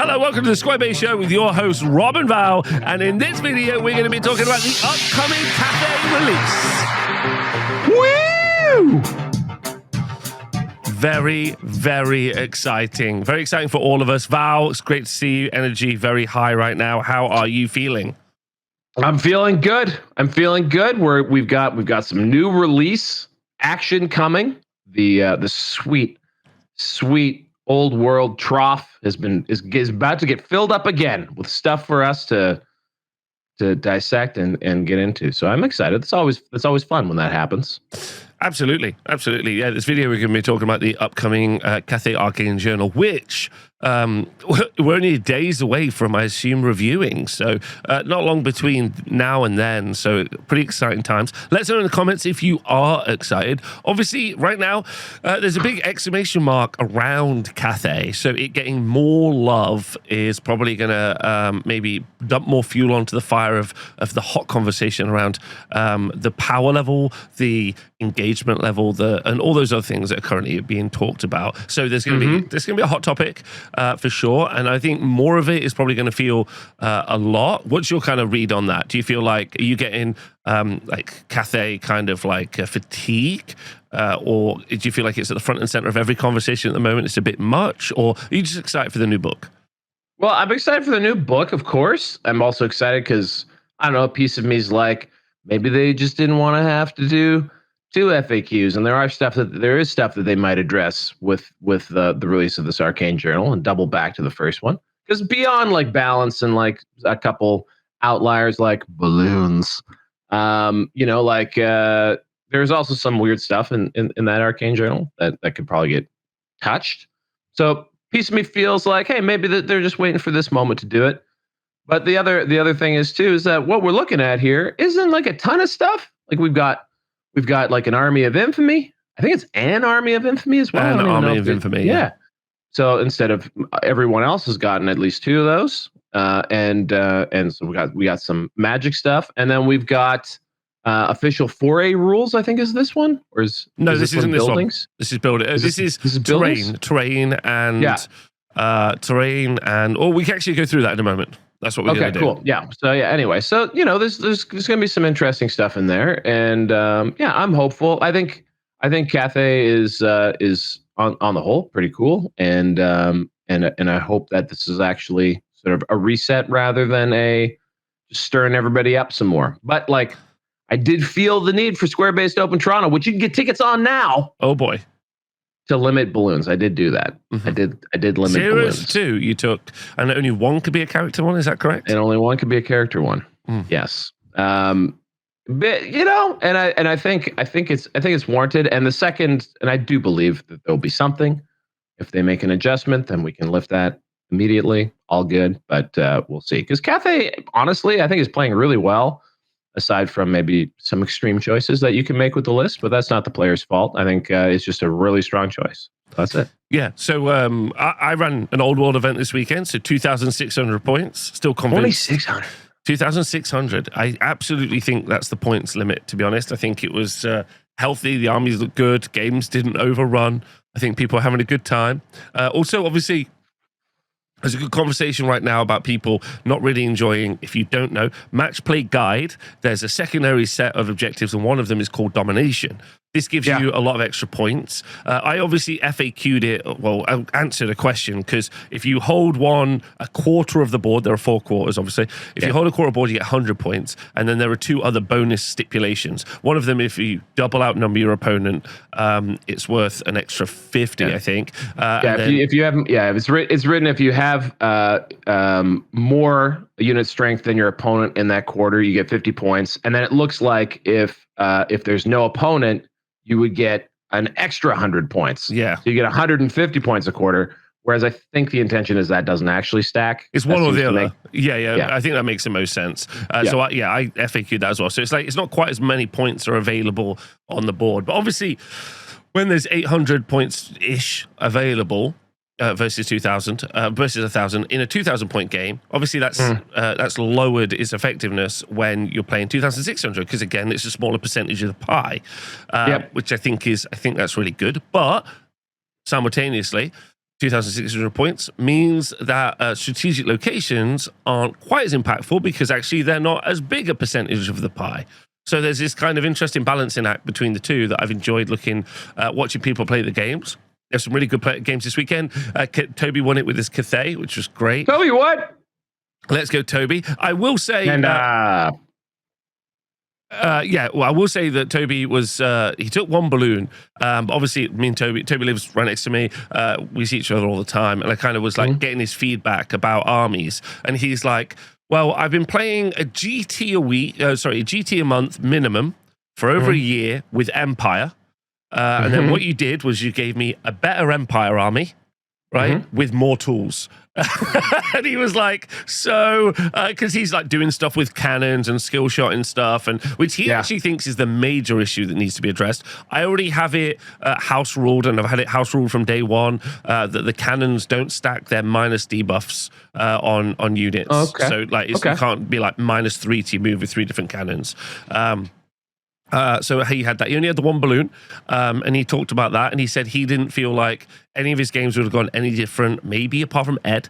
Hello, welcome to the Squarebase Show with your hosts, Rob and Val. And in this video, we're going to be talking about the upcoming Cathay release. Woo! Very, very exciting. Very exciting for all of us. Val, it's great to see you. Energy very high right now. How are you feeling? I'm feeling good. We've got some new release action coming. The sweet old world trough is about to get filled up again with stuff for us to dissect and get into. So I'm excited. It's always fun when that happens. Absolutely. Yeah, this video we're going to be talking about the upcoming Cathay Arcane Journal, which we're only days away from, I assume, reviewing. So not long between now and then. So pretty exciting times. Let us know in the comments if you are excited. Obviously, right now, there's a big exclamation mark around Cathay. So it getting more love is probably going to maybe dump more fuel onto the fire of the hot conversation around the power level, the engagement level, and all those other things that are currently being talked about. So there's going to be a hot topic for sure, and I think more of it is probably going to feel a lot. What's your kind of read on that? Do you feel like, are you getting like Cathay kind of like fatigue, or do you feel like it's at the front and center of every conversation at the moment? It's a bit much, or are you just excited for the new book? Well, I'm excited for the new book, of course. I'm also excited because I don't know, a piece of me is like, maybe they just didn't want to have to do two FAQs, and there is stuff that they might address with the release of this Arcane Journal and double back to the first one. Because beyond like balance and like a couple outliers like balloons, there's also some weird stuff in that Arcane Journal that could probably get touched. So piece of me feels like, hey, maybe they're just waiting for this moment to do it. But the other thing is that what we're looking at here isn't like a ton of stuff. Like we've got like an army of infamy. I think it's an army of infamy as well. An army of infamy. Yeah. So instead of everyone else has gotten at least two of those, and so we got some magic stuff, and then we've got official 4A rules. I think is this one, or is no? This isn't buildings? This is building. This is terrain and terrain, and we can actually go through that in a moment. That's what we're going to do. Okay, cool. Yeah. So anyway, so there's going to be some interesting stuff in there, and I'm hopeful. I think Cathay is on the whole pretty cool, and I hope that this is actually sort of a reset rather than just stirring everybody up some more. But like, I did feel the need for Squarebase to open Toronto, which you can get tickets on now. Oh boy. To limit balloons. I did do that. I did limit balloons. 2 you took, and only one could be a character one, is that correct? And only one could be a character one. Yes. But and I think it's warranted. And the second, and I do believe that there'll be something. If they make an adjustment, then we can lift that immediately. All good. But we'll see. Because Cathay, honestly, I think is playing really well. Aside from maybe some extreme choices that you can make with the list, but that's not the player's fault. I think it's just a really strong choice. That's it. Yeah. So I ran an old world event this weekend, so 2,600 points. Still convinced. 2,600. 2,600. I absolutely think that's the points limit, to be honest. I think it was healthy. The armies looked good. Games didn't overrun. I think people are having a good time. Also, obviously, there's a good conversation right now about people not really enjoying, if you don't know, Match Play Guide. There's a secondary set of objectives, and one of them is called Domination. This gives you a lot of extra points. I obviously FAQ'd it. Well, I answered a question, because if you hold a quarter of the board, there are 4 quarters, obviously. If you hold a quarter board, you get 100 points. And then there are 2 other bonus stipulations. One of them, if you double outnumber your opponent, it's worth an extra 50, I think. It's written if you have more unit strength than your opponent in that quarter, you get 50 points. And then it looks like if there's no opponent, you would get an extra 100 points. Yeah. So you get 150 points a quarter, whereas I think the intention is that doesn't actually stack. It's one or the other. Yeah. I think that makes the most sense. So I FAQ'd that as well. So it's like, it's not quite as many points are available on the board. But obviously, when there's 800 points-ish available, versus 2,000 versus 1,000 in a 2,000 point game. Obviously, that's lowered its effectiveness when you're playing 2,600, because again, it's a smaller percentage of the pie, which I think that's really good. But simultaneously, 2,600 points means that strategic locations aren't quite as impactful because actually they're not as big a percentage of the pie. So there's this kind of interesting balancing act between the two that I've enjoyed watching people play the games. There's some really good games this weekend. Toby won it with his Cathay, which was great. Toby, what? Let's go, Toby. I will say... And I will say that Toby was, he took one balloon. Obviously, me and Toby lives right next to me. We see each other all the time. And I kind of was like getting his feedback about armies. And he's like, well, I've been playing a GT a month minimum for over a year with Empire. And then what you did was you gave me a better Empire army, right? With more tools. And he was like, so, because he's like doing stuff with cannons and skill shot and stuff, and which he actually thinks is the major issue that needs to be addressed. I already have it house ruled, and I've had it house ruled from day one, that the cannons don't stack their minus debuffs on units. Okay. So like you can't be like -3 to move with 3 different cannons. So he had that. He only had the one balloon, and he talked about that, and he said he didn't feel like any of his games would have gone any different, maybe apart from Ed,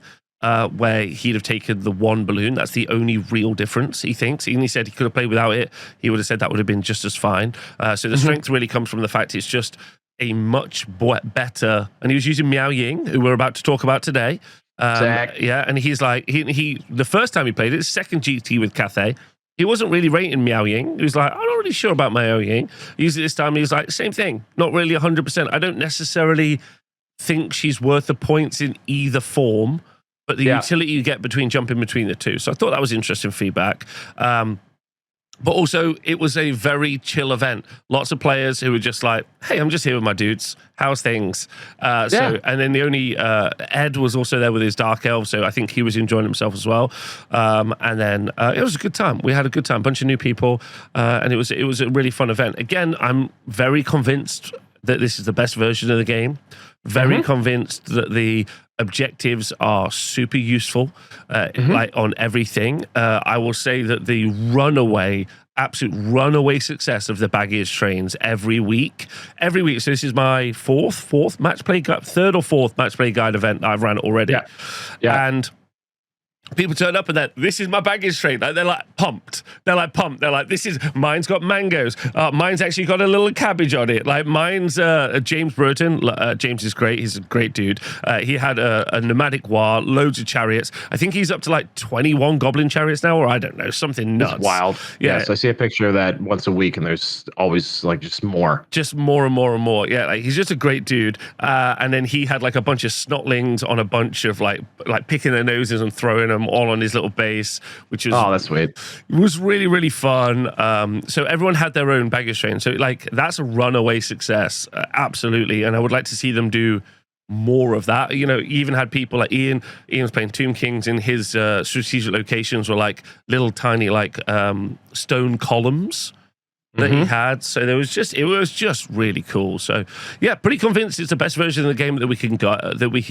where he'd have taken the one balloon. That's the only real difference, he thinks. And he said he could have played without it. He would have said that would have been just as fine. So the strength really comes from the fact it's just a much better, and he was using Miao Ying, who we're about to talk about today. And he's like, he the first time he played it, second GT with Cathay, he wasn't really rating Miao Ying. He was like, I'm not really sure about Miao Ying. Usually this time he was like, same thing, not really 100%. I don't necessarily think she's worth the points in either form, but the utility you get jumping between the two. So I thought that was interesting feedback. But also, it was a very chill event. Lots of players who were just like, hey, I'm just here with my dudes. How's things? And then the only, Ed was also there with his Dark Elf, so I think he was enjoying himself as well. And then it was a good time. We had a good time, bunch of new people, and it was a really fun event. Again, I'm very convinced that this is the best version of the game. Very convinced that the objectives are super useful, like on everything. I will say that the absolute runaway success of the baggage trains every week. So this is my third or fourth match play guide event I've run already. And people turn up and this is my baggage train. They're like pumped. They're like, mine's got mangoes. Mine's actually got a little cabbage on it. Like mine's James Burton. James is great. He's a great dude. He had a nomadic war, loads of chariots. I think he's up to like 21 goblin chariots now, or I don't know, something nuts. It's wild. Yeah. So I see a picture of that once a week, and there's always like just more. Just more and more and more. Yeah, like he's just a great dude. And then he had like a bunch of snotlings on a bunch of like picking their noses and throwing them all on his little base, which is that's sweet. It was really, really fun. So everyone had their own baggage train. So like that's a runaway success, absolutely. And I would like to see them do more of that. You know, even had people like Ian was playing Tomb Kings, in his strategic locations were like little tiny like stone columns that he had. So it was just really cool. So yeah, pretty convinced it's the best version of the game that we can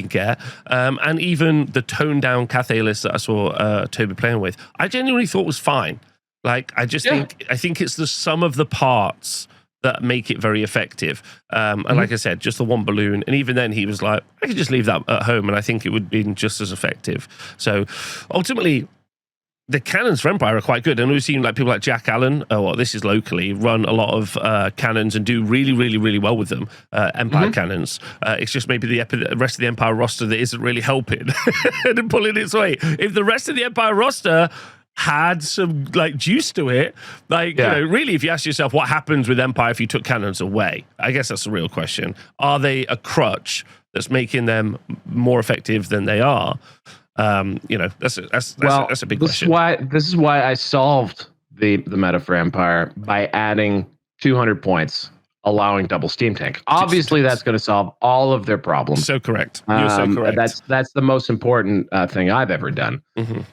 get. And even the toned down Cathay list that I saw Toby playing with, I genuinely thought was fine. Like I think it's the sum of the parts that make it very effective. And like I said, just the one balloon. And even then he was like, I could just leave that at home and I think it would be just as effective. So ultimately, the cannons for Empire are quite good, and we've seen like people like Jack Allen, this is locally, run a lot of cannons and do really, really, really well with them. Empire cannons. It's just maybe the rest of the Empire roster that isn't really helping and pulling its weight. If the rest of the Empire roster had some like juice to it, like you know, really, if you ask yourself what happens with Empire if you took cannons away, I guess that's the real question. Are they a crutch that's making them more effective than they are? You know, that's a big question. This is why I solved the meta for Empire by adding 200 points, allowing double steam tank. Obviously, that's going to solve all of their problems. So correct. You're so correct. That's the most important thing I've ever done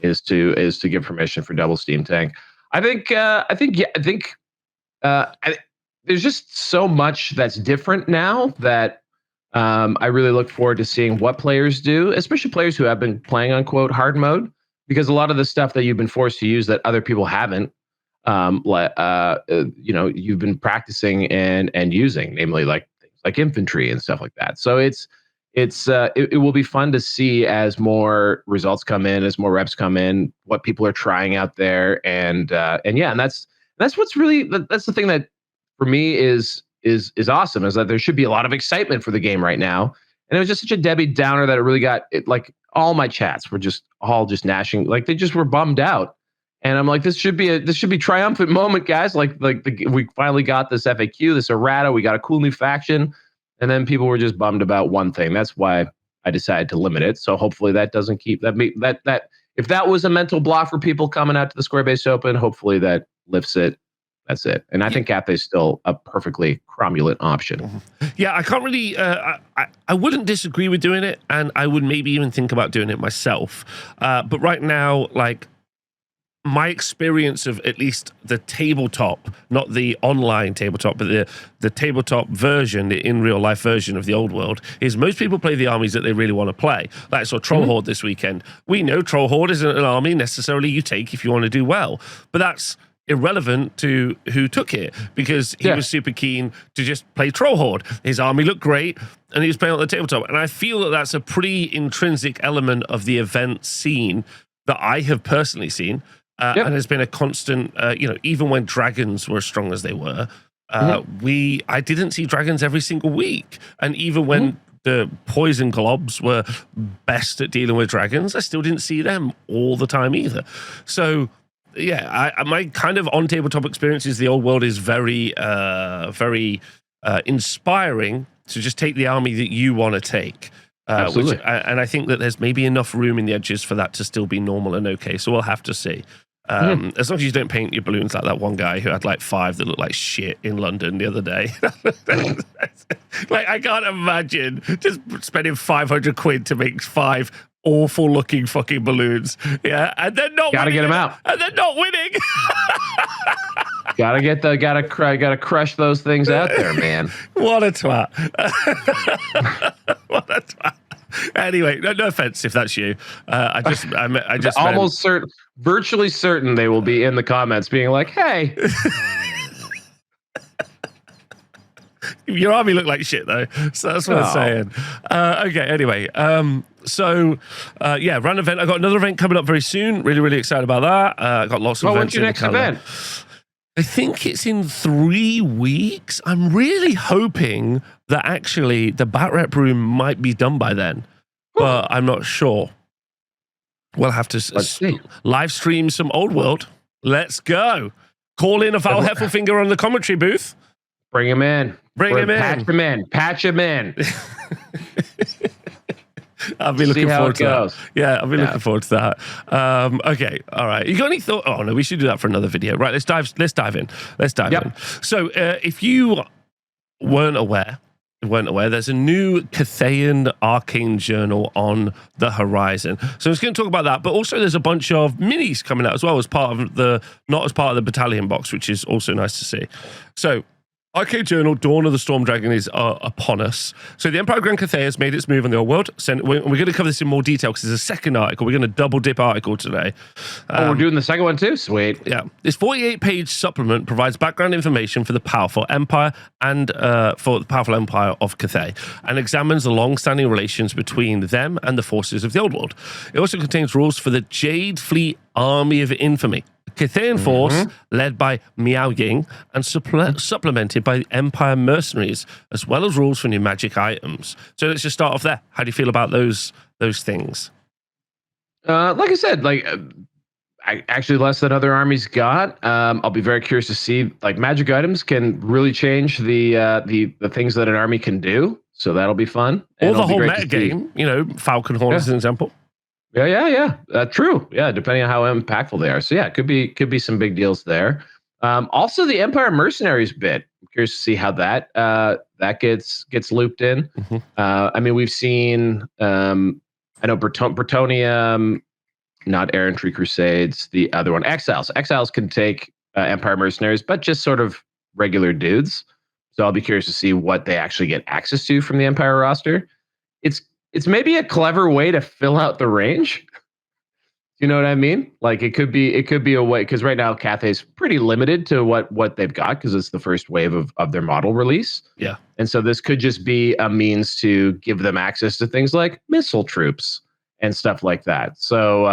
is to give permission for double steam tank. I think there's just so much that's different now that. I really look forward to seeing what players do, especially players who have been playing on quote hard mode, because a lot of the stuff that you've been forced to use that other people haven't, you've been practicing and using, namely like things like infantry and stuff like that. So it's it will be fun to see as more results come in, as more reps come in, what people are trying out there, and that's what's really that's the thing that for me is awesome, is that there should be a lot of excitement for the game right now, and it was just such a Debbie Downer that it really got it, like all my chats were just all just gnashing, like they just were bummed out, and I'm like, this should be a triumphant moment, guys, we finally got this FAQ, this errata, we got a cool new faction. And then people were just bummed about one thing. That's why I decided to limit it. So hopefully that doesn't keep that if that was a mental block for people coming out to the Square-based Open, hopefully that lifts it. That's it. And I think Cathay is still a perfectly cromulent option. Yeah, I can't really. I wouldn't disagree with doing it, and I would maybe even think about doing it myself. But right now, like, my experience of at least the tabletop, not the online tabletop, but the tabletop version, the in real life version of the old world, is most people play the armies that they really want to play. Like I saw Troll Horde this weekend. We know Troll Horde isn't an army necessarily you take if you want to do well, but that's irrelevant to who took it, because he was super keen to just play Troll Horde. His army looked great, and he was playing on the tabletop. And I feel that that's a pretty intrinsic element of the event scene that I have personally seen. And there's been a constant, even when dragons were as strong as they were, I didn't see dragons every single week. And even when the poison globs were best at dealing with dragons, I still didn't see them all the time either. So, yeah, my kind of on-tabletop experience is the old world is very, very inspiring to just take the army that you want to take. Absolutely. And I think that there's maybe enough room in the edges for that to still be normal and okay. So we'll have to see. As long as you don't paint your balloons like that one guy who had like 5 that looked like shit in London the other day. Like, I can't imagine just spending 500 quid to make 5 awful looking fucking balloons. Yeah. And then not gotta winning. Get them out. And then not winning. Gotta crush those things out there, man. What a twat. What a twat. Anyway, no offense if that's you. I just almost certain, virtually certain they will be in the comments being like, "Hey, your army looked like shit though." So that's what I'm saying. Okay. Anyway, run event. I got another event coming up very soon. Really, really excited about that. I got lots of events. What's your next event? I think it's in 3 weeks. I'm really hoping that actually the Bat Rep room might be done by then, but I'm not sure. We'll have to live stream some old world. Let's go. Call in a Val Heffelfinger on the commentary booth. Bring him in. Bring him in. Patch him in. Patch him in. I'll be looking forward to that. Yeah, I'll be looking forward to that. Okay, all right. You got any thought? Oh no, we should do that for another video. Right, let's dive in. In. So, if you weren't aware, there's a new Cathayan Arcane Journal on the horizon. So I was going to talk about that, but also there's a bunch of minis coming out as well as part of not as part of the battalion box, which is also nice to see. So, Arcane Journal, Dawn of the Storm Dragon is upon us. So the Empire Grand Cathay has made its move on the old world. We're going to cover this in more detail because there's a second article. We're going to double dip article today. We're doing the second one too? Sweet. Yeah. This 48-page supplement provides background information for the powerful empire and for the powerful empire of Cathay, and examines the long-standing relations between them and the forces of the old world. It also contains rules for the Jade Fleet Army of Infamy, Cathayan force led by Miao Ying and supplemented by Empire mercenaries, as well as rules for new magic items. So let's just start off there. How do you feel about those things? Like I said, I actually less than other armies got. I'll be very curious to see, like, magic items can really change the things that an army can do. So that'll be fun. Or the whole meta game, Falcon Horn as an example. Yeah. True. Yeah, depending on how impactful they are. So yeah, it could be some big deals there. Also, the Empire Mercenaries bit. I'm curious to see how that gets looped in. I mean, we've seen. I know Bretonnium, not Errantry Crusades. The other one, Exiles. Exiles can take Empire Mercenaries, but just sort of regular dudes. So I'll be curious to see what they actually get access to from the Empire roster. It's maybe a clever way to fill out the range. you know what I mean? Like it could be a way, because right now Cathay's pretty limited to what they've got because it's the first wave of their model release. Yeah. And so this could just be a means to give them access to things like missile troops and stuff like that. So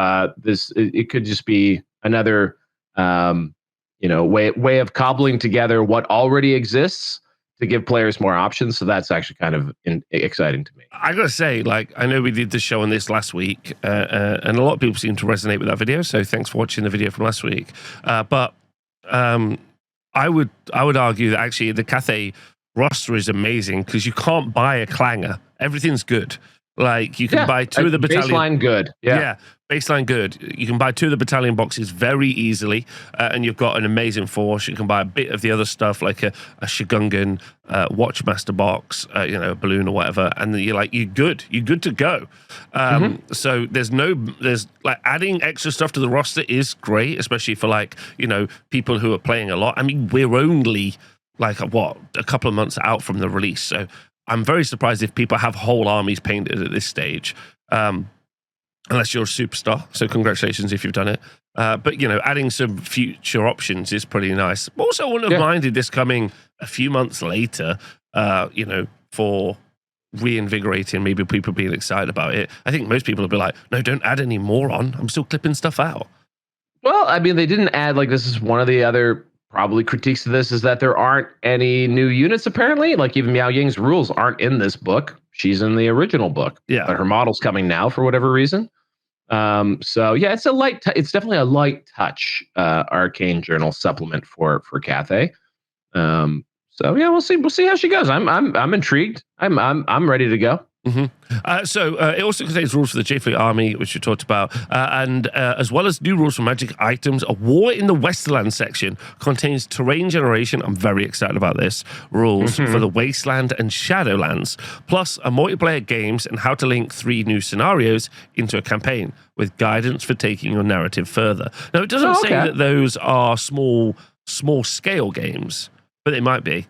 it could just be another way of cobbling together what already exists to give players more options. So that's actually kind of exciting to me. I gotta say, like, I know we did the show on this last week, and a lot of people seem to resonate with that video. So thanks for watching the video from last week. But I would argue that actually the Cathay roster is amazing because you can't buy a clanger. Everything's good. Like you can buy 2 of the battalion. Baseline good. Yeah. Baseline good. You can buy 2 of the battalion boxes very easily, and you've got an amazing force. You can buy a bit of the other stuff like a Shigungan Watchmaster box, a balloon or whatever, and then you're good. You're good to go. So there's like adding extra stuff to the roster is great, especially for people who are playing a lot. I mean, we're only like a couple of months out from the release, so I'm very surprised if people have whole armies painted at this stage, unless you're a superstar. So congratulations if you've done it. But, adding some future options is pretty nice. Also, I wouldn't have minded this coming a few months later, for reinvigorating maybe people being excited about it. I think most people will be like, no, don't add any more on. I'm still clipping stuff out. Well, I mean, they didn't add, this is one of the other probably critiques to this is that there aren't any new units, apparently. Like even Miao Ying's rules aren't in this book. She's in the original book. Yeah. But her model's coming now for whatever reason. So yeah, it's it's definitely a light touch Arcane Journal supplement for Cathay. So yeah, we'll see how she goes. I'm intrigued. I'm ready to go. So it also contains rules for the J Fleet Army, which we talked about, and as well as new rules for magic items. A War in the Westerland section contains terrain generation. I'm very excited about this. Rules for the Wasteland and Shadowlands, plus a multiplayer games and how to link 3 new scenarios into a campaign with guidance for taking your narrative further. Now, it doesn't say that those are small scale games, but they might be.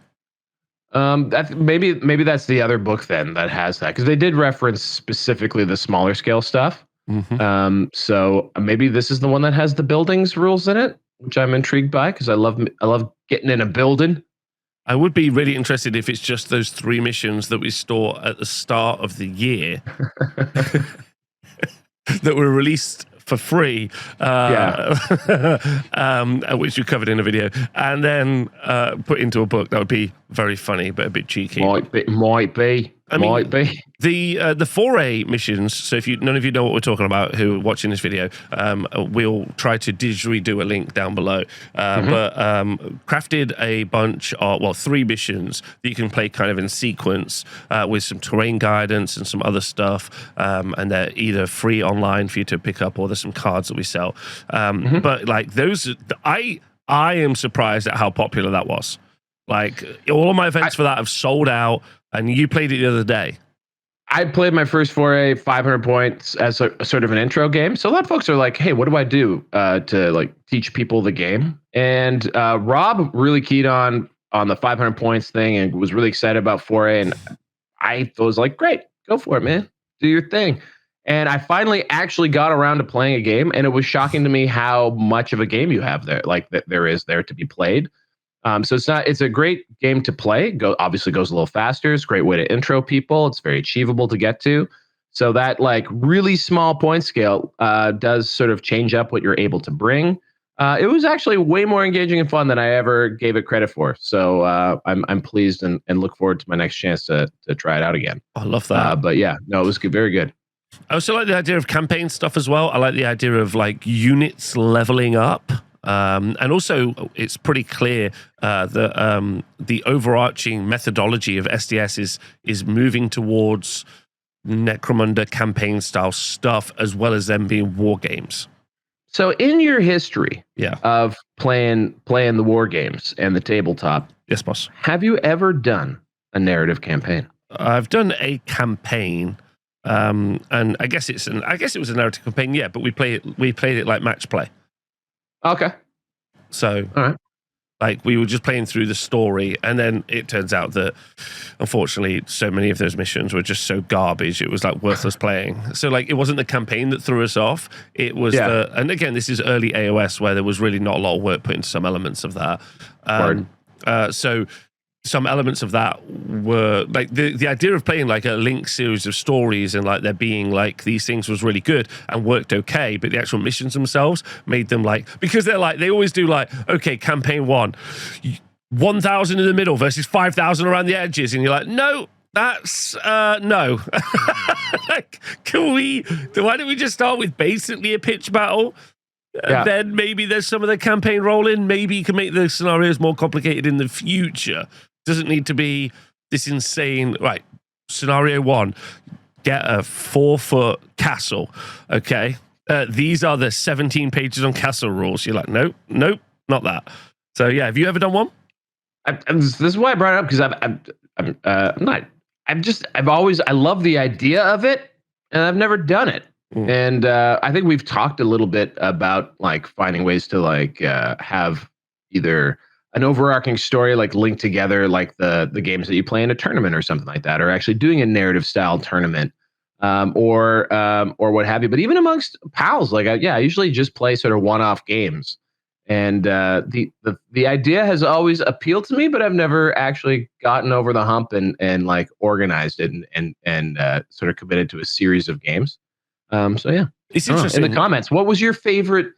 Maybe that's the other book then that has that, because they did reference specifically the smaller scale stuff. So maybe this is the one that has the buildings rules in it, which I'm intrigued by because I love getting in a building. I would be really interested if it's just those 3 missions that we saw at the start of the year that were released for free, which you covered in a video, and then put into a book. That would be very funny, but a bit cheeky. Might be. The foray missions. So if none of you know what we're talking about, who are watching this video, we'll try to digitally do a link down below. But crafted a bunch of 3 missions that you can play kind of in sequence with some terrain guidance and some other stuff, and they're either free online for you to pick up, or there's some cards that we sell. But like those, I am surprised at how popular that was. Like all of my events for that have sold out. And you played it the other day. I played my first foray, 500 points as a sort of an intro game. So a lot of folks are like, hey, what do I do to teach people the game? And Rob really keyed on the 500 points thing and was really excited about foray. And I was like, great, go for it, man. Do your thing. And I finally actually got around to playing a game. And it was shocking to me how much of a game you have there, that there is there to be played. So it's a great game to play. Obviously goes a little faster. It's a great way to intro people. It's very achievable to get to. So that really small point scale does sort of change up what you're able to bring. It was actually way more engaging and fun than I ever gave it credit for. So I'm pleased and look forward to my next chance to try it out again. I love that. But yeah, no, it was good, very good. I also like the idea of campaign stuff as well. I like the idea of units leveling up. And also, it's pretty clear that the overarching methodology of SDS is moving towards Necromunda campaign style stuff, as well as them being war games. So, in your history of playing the war games and the tabletop, yes, boss, have you ever done a narrative campaign? I've done a campaign, and I guess it was a narrative campaign, yeah. But we played it like match play. Okay. So, all right. Like, we were just playing through the story, and then it turns out that, unfortunately, so many of those missions were just so garbage, it was, like, worthless playing. So, like, it wasn't the campaign that threw us off. It was and again, this is early AOS, where there was really not a lot of work put into some elements of that. So some elements of that were like the idea of playing like a linked series of stories and like there being like these things was really good and worked okay, but the actual missions themselves made them like, because they're like, they always do like, okay, campaign 1, 1,000 in the middle versus 5,000 around the edges, and you're like, no, that's no. Like, why don't we just start with basically a pitch battle? Then maybe there's some of the campaign roll in. Maybe you can make the scenarios more complicated in the future. Doesn't need to be this insane, right? Scenario 1, get a 4-foot castle. Okay. These are the 17 pages on castle rules. You're like, nope, not that. So yeah, have you ever done one? This is why I brought it up, because I love the idea of it, and I've never done it. And I think we've talked a little bit about like finding ways to like have either an overarching story like linked together, like the games that you play in a tournament or something like that, or actually doing a narrative style tournament, or what have you. But even amongst pals, like I usually just play sort of one-off games, and the idea has always appealed to me, but I've never actually gotten over the hump and like organized it and sort of committed to a series of games. So yeah, it's interesting. In the comments, what was your favorite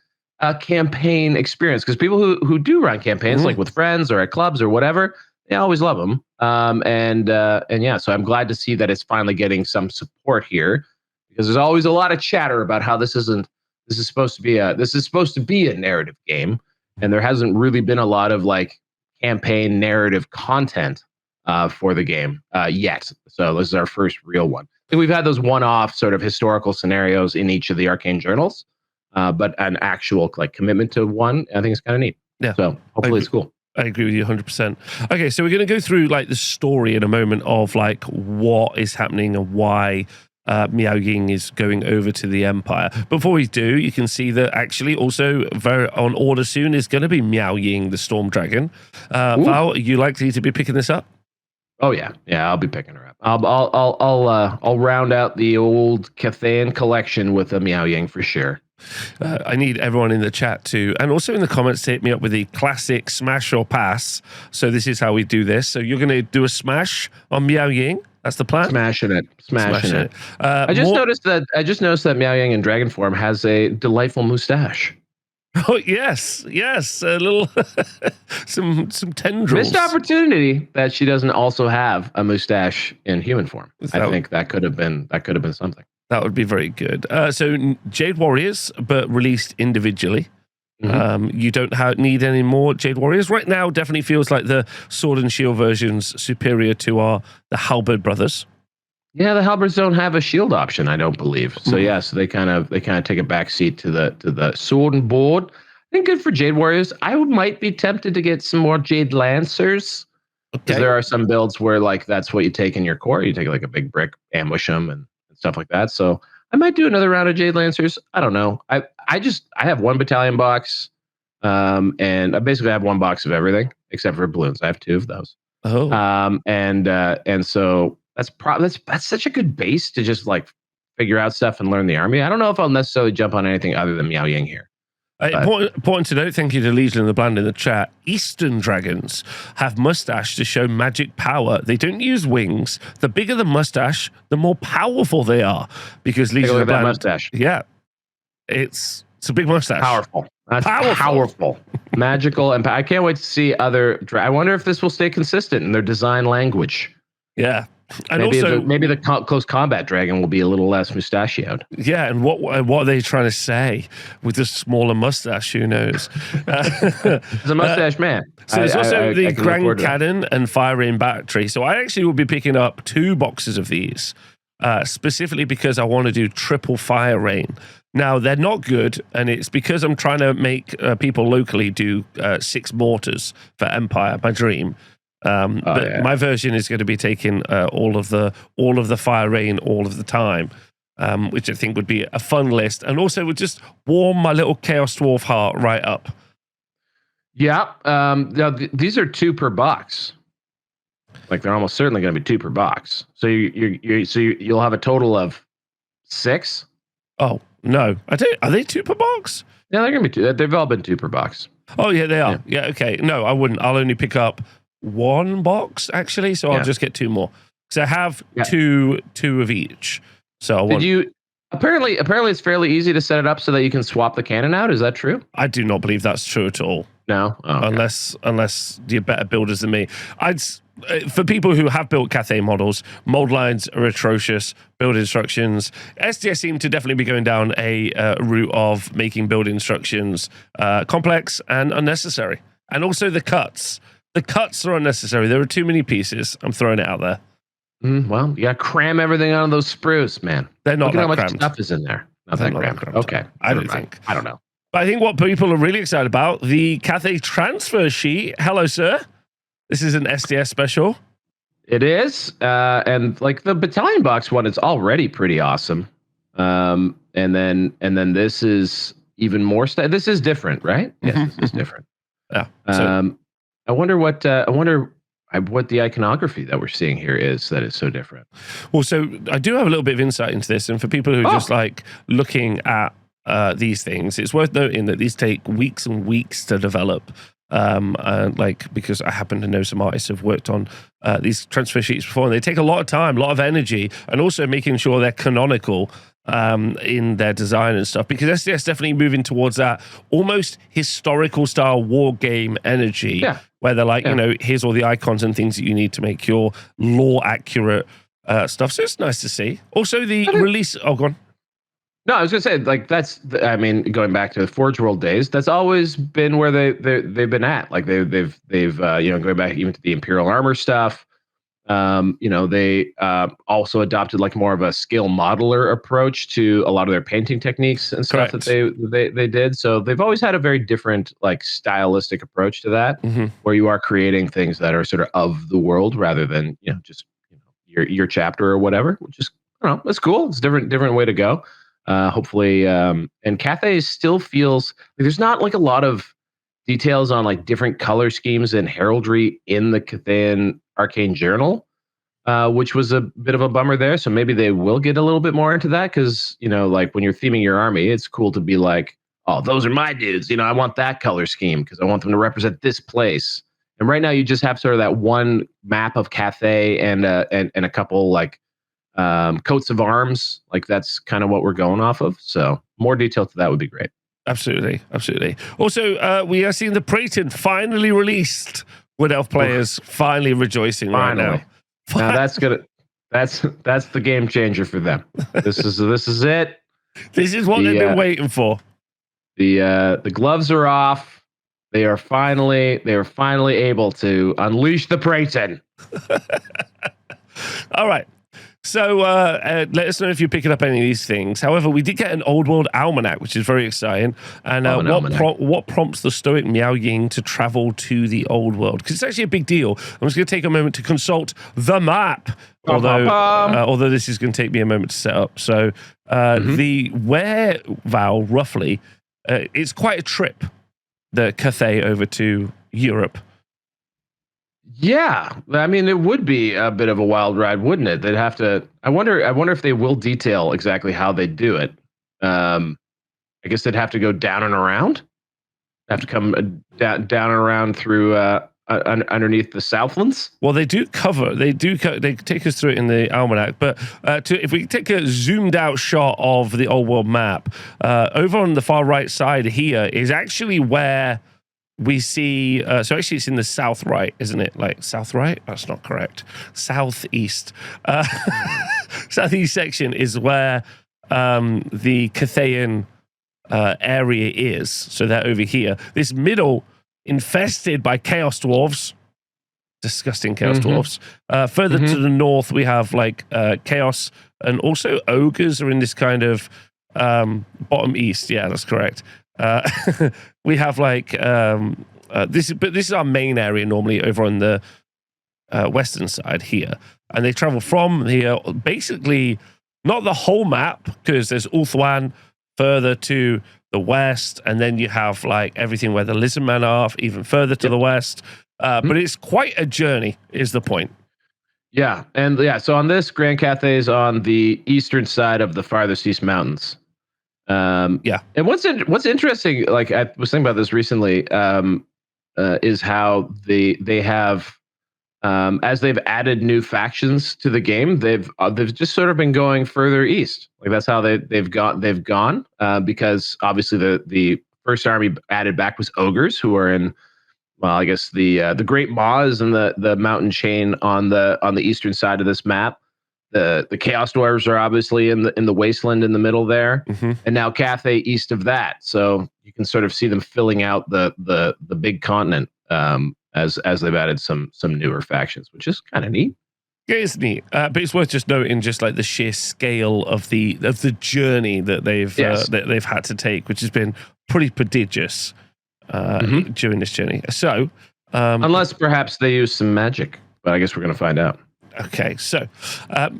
campaign experience? Because people who do run campaigns, like with friends or at clubs or whatever, they always love them. And yeah, so I'm glad to see that it's finally getting some support here, because there's always a lot of chatter about how this is supposed to be a narrative game, and there hasn't really been a lot of like campaign narrative content for the game yet. So this is our first real one. I think we've had those one-off sort of historical scenarios in each of the Arcane Journals, but an actual like commitment to one, I think it's kind of neat. Yeah. So hopefully it's cool. I agree with you 100%. Okay, so we're going to go through like the story in a moment of like what is happening and why Miao Ying is going over to the Empire. Before we do, you can see that actually also very on order soon is going to be Miao Ying, the Storm Dragon. Val, are you likely to be picking this up? Oh yeah, I'll be picking her up. I'll round out the old Cathayan collection with a Miao Ying for sure. I need everyone in the chat to, and also in the comments, to hit me up with the classic smash or pass. So this is how we do this. So you're going to do a smash on Miao Ying. That's the plan. Smashing it. I just noticed that Miao Ying in dragon form has a delightful mustache. Oh yes, a little some tendrils. Missed opportunity that she doesn't also have a mustache in human form. I think that could have been something. That would be very good. So Jade Warriors, but released individually. You don't need any more Jade Warriors right now. Definitely feels like the Sword and Shield version's superior to the Halberd brothers. Yeah, the Halberds don't have a shield option, I don't believe. So yeah, so they kind of take a back seat to the sword and board. I think good for Jade Warriors. I might be tempted to get some more Jade Lancers. Because there are some builds where like that's what you take in your core. You take like a big brick, ambush them, and stuff like that. So I might do another round of Jade Lancers. I don't know. I have one battalion box, and I basically have one box of everything except for balloons. I have 2 of those. Oh. And so that's such a good base to just like figure out stuff and learn the army. I don't know if I'll necessarily jump on anything other than Miao Ying here. Important to note, thank you to Legion of the Bland in the chat, Eastern dragons have mustache to show magic power. They don't use wings. The bigger the mustache, the more powerful they are. Because Legion of the Bland... mustache. Yeah. It's a big mustache. Powerful. That's powerful. Magical. And I can't wait to see other... I wonder if this will stay consistent in their design language. Yeah. And maybe the close combat dragon will be a little less mustachioed. Yeah, and what are they trying to say with the smaller mustache? Who knows? It's a mustache man. So there's also the Grand Cannon and Fire Rain Battery. So I actually will be picking up 2 boxes of these, specifically because I want to do triple Fire Rain. Now, they're not good, and it's because I'm trying to make people locally do 6 mortars for Empire, my dream. My version is going to be taking all of the Fire Rain all of the time, which I think would be a fun list, and also would just warm my little Chaos Dwarf heart right up. Yeah. Now these are 2 per box. Like they're almost certainly going to be 2 per box. So you'll have a total of 6. Oh no, are they 2 per box? Yeah, they're going to be 2. They've all been 2 per box. Oh yeah, they are. Yeah, okay. No, I wouldn't. I'll only pick up 1 box actually, so I'll just get 2 more because I have two of each. So I want. Did you? Apparently, it's fairly easy to set it up so that you can swap the cannon out. Is that true? I do not believe that's true at all. No, unless you're better builders than me. For people who have built Cathay models, mold lines are atrocious. Build instructions. SDS seem to definitely be going down a route of making build instructions complex and unnecessary. And also the cuts. The cuts are unnecessary. There are too many pieces. I'm throwing it out there. Well, you got to cram everything onto those sprues, man. They're not that how much crammed. stuff is in there. Not that crammed. Okay. I don't think. I don't know. But I think what people are really excited about, the Cathay transfer sheet. Hello, sir. This is an SDS special. It is. And like the battalion box one is already pretty awesome. And then this is even more this is different, right? Yes, this is different. Yeah. So, I wonder what the iconography that we're seeing here is that is so different. Well, so I do have a little bit of insight into this, and for people who are just like looking at these things, it's worth noting that these take weeks and weeks to develop. Because I happen to know some artists who've worked on these transfer sheets before, and they take a lot of time, a lot of energy, and also making sure they're canonical in their design and stuff, because SDS definitely moving towards that almost historical style war game energy, where they're like, here's all the icons and things that you need to make your lore accurate stuff. So it's nice to see. Also, the release. Oh, go on. No, I was gonna say like going back to the Forge World days, that's always been where they've been at. Like they've going back even to the Imperial Armor stuff. They also adopted like more of a scale modeler approach to a lot of their painting techniques and stuff that they did. So they've always had a very different like stylistic approach to that, where you are creating things that are sort of the world rather than just your chapter or whatever. Which is that's cool. It's a different way to go. Hopefully, and Cathay still feels like there's not like a lot of details on like different color schemes and heraldry in the Cathayan Arcane Journal, which was a bit of a bummer there. So maybe they will get a little bit more into that because, like when you're theming your army, it's cool to be like, oh, those are my dudes. I want that color scheme because I want them to represent this place. And right now you just have sort of that one map of Cathay and a couple like coats of arms. Like that's kind of what we're going off of. So more detail to that would be great. Absolutely. Also, we are seeing the Praeton finally released. Wood Elf players finally rejoicing right now. Now that's the game changer for them. This is it. This is what they've been waiting for. The gloves are off. They are finally able to unleash the Praeton. All right. So let us know if you're picking up any of these things. However, we did get an Old World Almanack, which is very exciting. And what prompts the stoic Miao Ying to travel to the Old World? Because it's actually a big deal. I'm just going to take a moment to consult the map, although this is going to take me a moment to set up. So where, Val, roughly, it's quite a trip, the Cathay over to Europe. Yeah, I mean, it would be a bit of a wild ride, wouldn't it? They'd have to. I wonder if they will detail exactly how they do it. I guess they'd have to go down and around. Have to come down and around through underneath the Southlands. Well, they do cover. They take us through it in the Almanac. But if we take a zoomed out shot of the Old World map, over on the far right side here is actually where we see, so actually it's in the south right, isn't it? Like south right? That's not correct. Southeast. Southeast section is where the Cathayan area is. So they're over here. This middle, infested by Chaos Dwarves. Disgusting Chaos Dwarves. Further to the north, we have like Chaos, and also Ogres are in this kind of bottom east. Yeah, that's correct. We have like this is our main area normally over on the western side here, and they travel from here basically not the whole map because there's Ulthuan further to the west, and then you have like everything where the lizard men are even further to the west. But it's quite a journey, is the point. Yeah, and so on this, Grand Cathay is on the eastern side of the farthest east mountains. And what's interesting, like I was thinking about this recently, is how they have, as they've added new factions to the game, they've just sort of been going further east. Like that's how they've gone because obviously the first army added back was ogres, who are in, well, I guess the Great Maw is in the mountain chain on the eastern side of this map. The Chaos Dwarves are obviously in the wasteland in the middle there, and now Cathay east of that. So you can sort of see them filling out the big continent as they've added some newer factions, which is kind of neat. Yeah, it's neat, but it's worth just noting just like the sheer scale of the journey that they've had to take, which has been pretty prodigious. During this journey. So, unless perhaps they use some magic, but I guess we're going to find out. Okay, so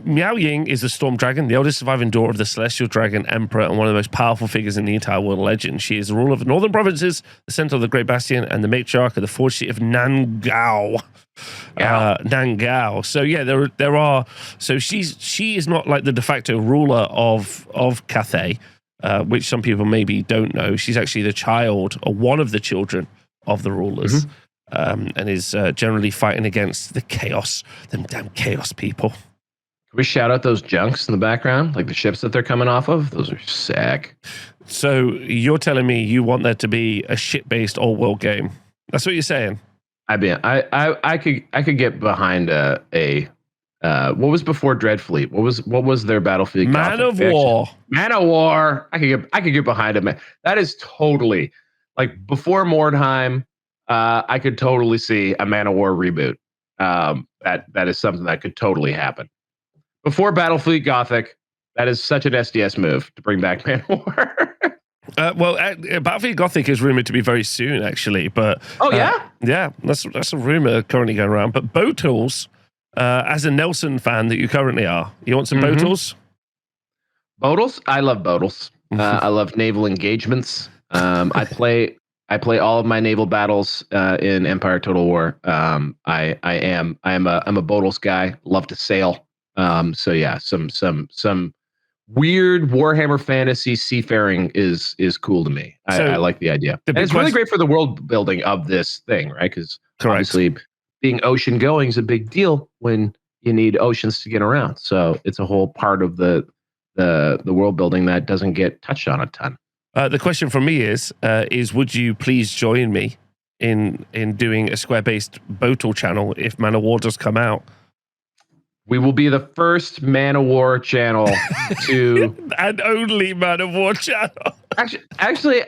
Miao Ying is the Storm Dragon, the oldest surviving daughter of the Celestial Dragon Emperor, and one of the most powerful figures in the entire world legend. She is the ruler of the northern provinces, the center of the Great Bastion, and the matriarch of the forged city of Nangao. Nangao. So yeah, there are. So she is not like the de facto ruler of Cathay. Which some people maybe don't know. She's actually the child, or one of the children of the rulers, and is generally fighting against the chaos, them damn chaos people. Can we shout out those junks in the background, like the ships that they're coming off of? Those are sick. So you're telling me you want there to be a ship-based all-world game? That's what you're saying? I could get behind a what was before Dreadfleet? What was their battlefield? Man of War. Man of War. I could get behind it, man. That is totally like before Mordheim. I could totally see a Man of War reboot. That is something that could totally happen. Before Battlefleet Gothic, that is such an SDS move to bring back Man of War. Battlefleet Gothic is rumored to be very soon, actually. But yeah, that's a rumor currently going around. But Botools. As a Nelson fan that you currently are, you want some Botools? Botools? I love Botools. I love naval engagements. I play all of my naval battles in Empire Total War. I'm a Botools guy. Love to sail. So yeah, some weird Warhammer fantasy seafaring is cool to me. I like the idea. And it's really great for the world building of this thing, right? Because obviously being ocean going is a big deal when you need oceans to get around. So it's a whole part of the world building that doesn't get touched on a ton. The question from me is would you please join me in doing a Square-based Botool channel if Man of War does come out? We will be the first Man of War channel to and only Man of War channel. Actually,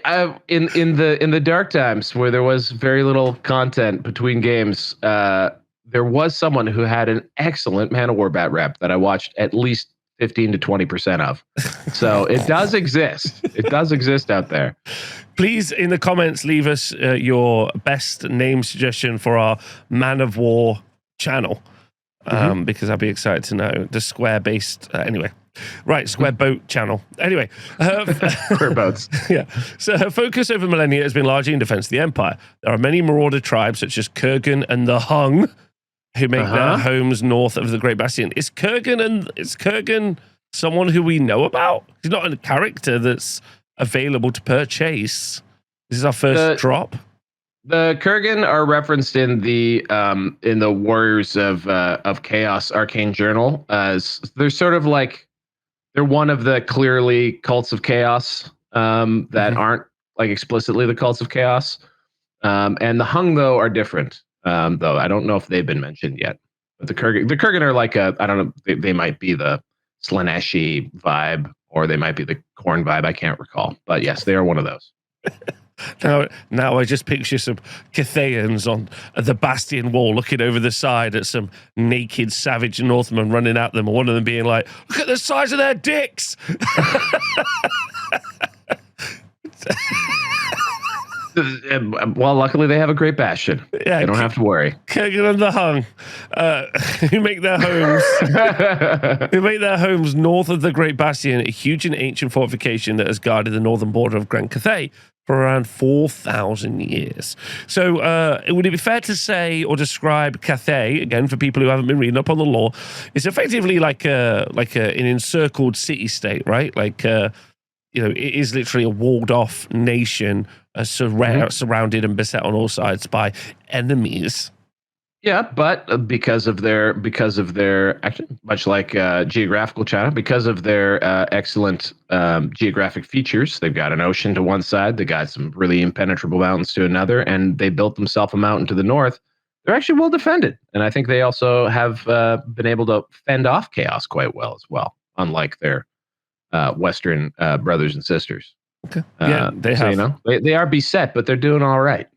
in the dark times where there was very little content between games, there was someone who had an excellent Man of War bat rep that I watched at least 15 to 20% of. So it does exist. It does exist out there. Please, in the comments, leave us your best name suggestion for our Man of War channel. Because I'd be excited to know the Square-based anyway. Right, Square Boat channel. Anyway, Square boats. Yeah. So her focus over millennia has been largely in defense of the Empire. There are many marauder tribes such as Kurgan and the Hung, who make their homes north of the Great Bastion. Is Kurgan someone who we know about? He's not a character that's available to purchase. This is our first drop. The Kurgan are referenced in the Warriors of Chaos Arcane Journal as they're sort of like they're one of the clearly cults of chaos that aren't like explicitly the cults of chaos. And the Hung though are different. Though I don't know if they've been mentioned yet. But the Kurgan are like I don't know, they might be the Slaaneshi vibe or they might be the Khorne vibe. I can't recall. But yes, they are one of those. Now I just picture some Cathayans on the Bastion wall looking over the side at some naked savage Northmen running at them, and one of them being like, "Look at the size of their dicks!" Well, luckily they have a great bastion. Yeah, they don't have to worry. Kurgan and the Hung, who make their homes north of the Great Bastion, a huge and ancient fortification that has guarded the northern border of Grand Cathay for around 4,000 years. So would it be fair to say or describe Cathay, again, for people who haven't been reading up on the lore, it's effectively like an encircled city-state, right? Like, it is literally a walled-off nation surrounded and beset on all sides by enemies. Yeah, but because of their actually, much like geographical China, because of their excellent geographic features, they've got an ocean to one side, they got some really impenetrable mountains to another, and they built themselves a mountain to the north. They're actually well defended, and I think they also have been able to fend off chaos quite well as well, unlike their Western brothers and sisters. Okay. Yeah, they have. They are beset, but they're doing all right.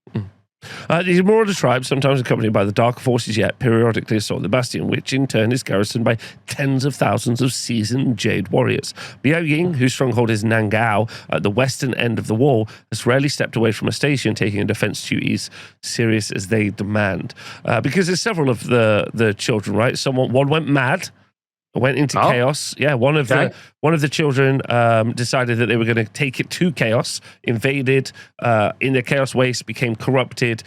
These Marauder tribes, sometimes accompanied by the dark forces, yet periodically assault the bastion, which in turn is garrisoned by tens of thousands of seasoned Jade warriors. Miao Ying, whose stronghold is Nangao at the western end of the wall, has rarely stepped away from a station, taking defense duties serious as they demand. Because there's several of the children, right? One went mad. Went into chaos. Yeah, one of the children decided that they were going to take it to chaos, invaded in the chaos waste, became corrupted,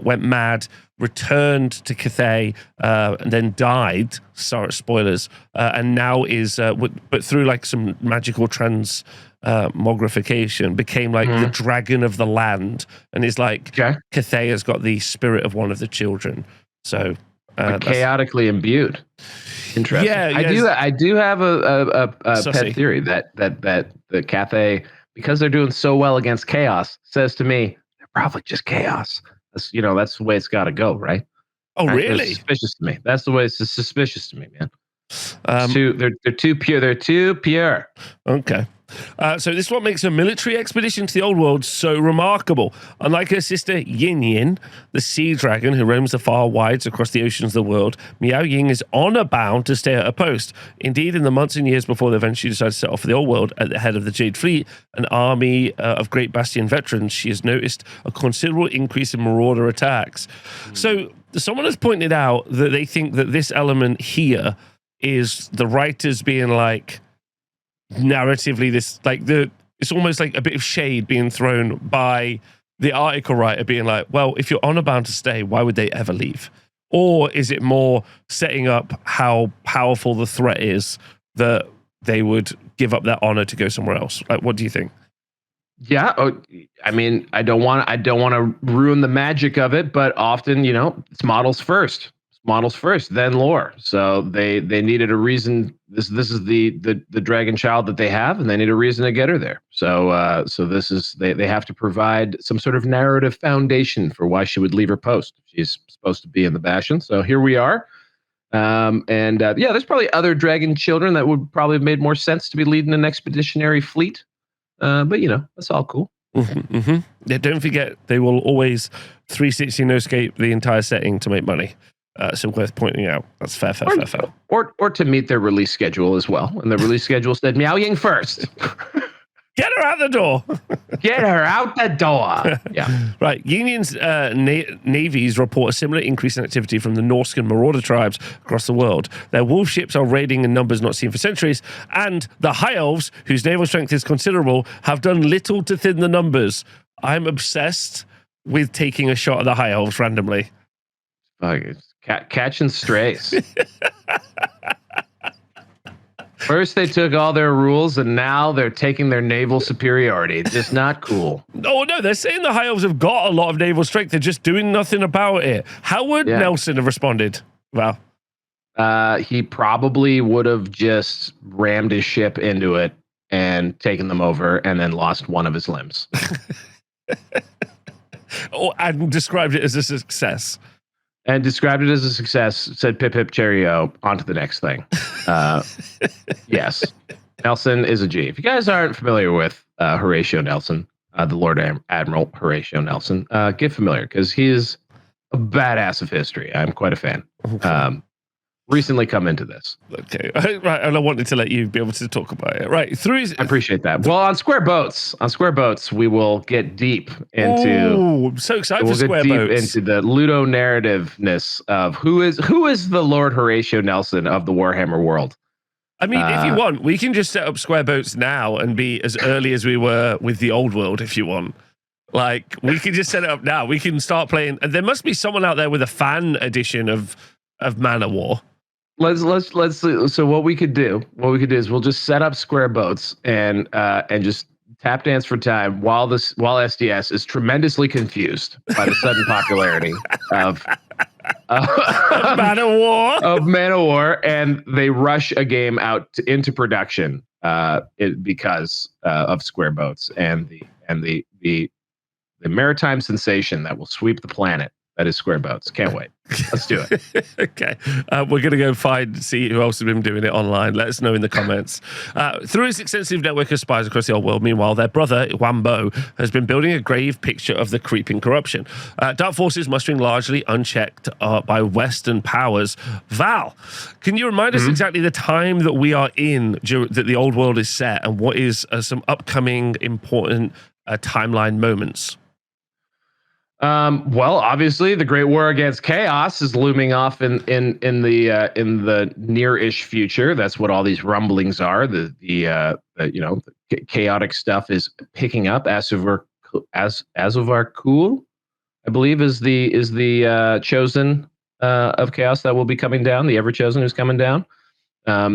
went mad, returned to Cathay, and then died. Sorry, spoilers. And now is, but through like some magical transmogrification, became like the dragon of the land, and is like Cathay has got the spirit of one of the children. So chaotically imbued. Interesting. Yeah, I do have a pet theory that the Cathay, because they're doing so well against chaos, says to me they're probably just chaos. That's the way it's got to go, right? Oh, really? It's suspicious to me. That's the way it's suspicious to me, man. They're too pure. They're too pure. Okay. So this is what makes a military expedition to the old world so remarkable. Unlike her sister Yin Yin, the sea dragon who roams the far wides across the oceans of the world, Miao Ying is honor bound to stay at her post. Indeed, in the months and years before they eventually decide to set off for the old world at the head of the Jade Fleet, an army of Great Bastion veterans, she has noticed a considerable increase in marauder attacks. So someone has pointed out that they think that this element here is the writers being like, narratively, it's almost like a bit of shade being thrown by the article writer being like, well, if you're honor bound to stay, why would they ever leave? Or is it more setting up how powerful the threat is that they would give up their honor to go somewhere else? Like, what do you think? Yeah, I mean, I don't want to ruin the magic of it, but often, it's models first, then lore. So they needed a reason. This is the dragon child that they have, and they need a reason to get her there. So this is they have to provide some sort of narrative foundation for why she would leave her post. She's supposed to be in the Bastion. So here we are. There's probably other dragon children that would probably have made more sense to be leading an expeditionary fleet. But that's all cool. Yeah, don't forget, they will always 360 no escape the entire setting to make money. So worth pointing out. That's fair. Or to meet their release schedule as well. And the release schedule said Miao Ying first. Get her out the door. Get her out the door. Yeah. Right. Union's navies report a similar increase in activity from the Norscan marauder tribes across the world. Their wolf ships are raiding in numbers not seen for centuries, and the High Elves, whose naval strength is considerable, have done little to thin the numbers. I'm obsessed with taking a shot at the High Elves randomly. Catching strays. First, they took all their rules, and now they're taking their naval superiority. Just not cool. Oh, no, they're saying the High Elves have got a lot of naval strength. They're just doing nothing about it. How would Nelson have responded? Well, he probably would have just rammed his ship into it and taken them over and then lost one of his limbs. And described it as a success. And described it as a success, said pip pip cheerio, on to the next thing. Yes, Nelson is a G. If you guys aren't familiar with Horatio Nelson, the Lord Admiral Horatio Nelson, get familiar, because he is a badass of history. I'm quite a fan. recently come into this. Okay, right, and I wanted to let you be able to talk about it. Right, I appreciate that. Well, on Square Boats, we will get deep into. Oh, I'm so excited for Square Boats. Into the ludo narrativeness of who is the Lord Horatio Nelson of the Warhammer world. I mean, if you want, we can just set up Square Boats now and be as early as we were with the old world. If you want, like, we can just set it up now. We can start playing, and there must be someone out there with a fan edition of Man of War. Let's so what we could do is we'll just set up Square Boats and just tap dance for time while SDS is tremendously confused by the sudden popularity of Man of War, and they rush a game out into production because of Square Boats and the maritime sensation that will sweep the planet. That is Square Boats. Can't wait. Let's do it. Okay. We're going to go see who else has been doing it online. Let us know in the comments. Through his extensive network of spies across the old world, meanwhile, their brother, Wambo, has been building a grave picture of the creeping corruption. Dark forces mustering largely unchecked by Western powers. Val, can you remind us exactly the time that we are in, that the old world is set, and what is some upcoming important timeline moments? Well, obviously, the Great War Against Chaos is looming off in the near-ish future. That's what all these rumblings are. The chaotic stuff is picking up. Azuvar Kul, I believe, is the chosen of Chaos that will be coming down. The Ever Chosen who's coming down.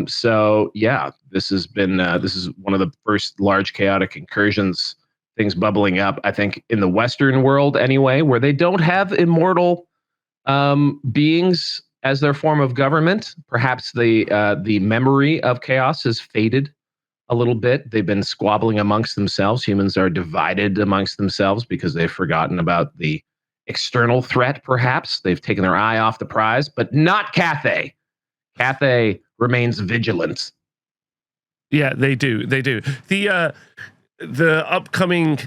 So yeah, this is one of the first large chaotic incursions. Things bubbling up, I think, in the Western world anyway, where they don't have immortal beings as their form of government. Perhaps the memory of chaos has faded a little bit. They've been squabbling amongst themselves. Humans are divided amongst themselves because they've forgotten about the external threat, perhaps. They've taken their eye off the prize, but not Cathay. Cathay remains vigilant. Yeah, they do. The upcoming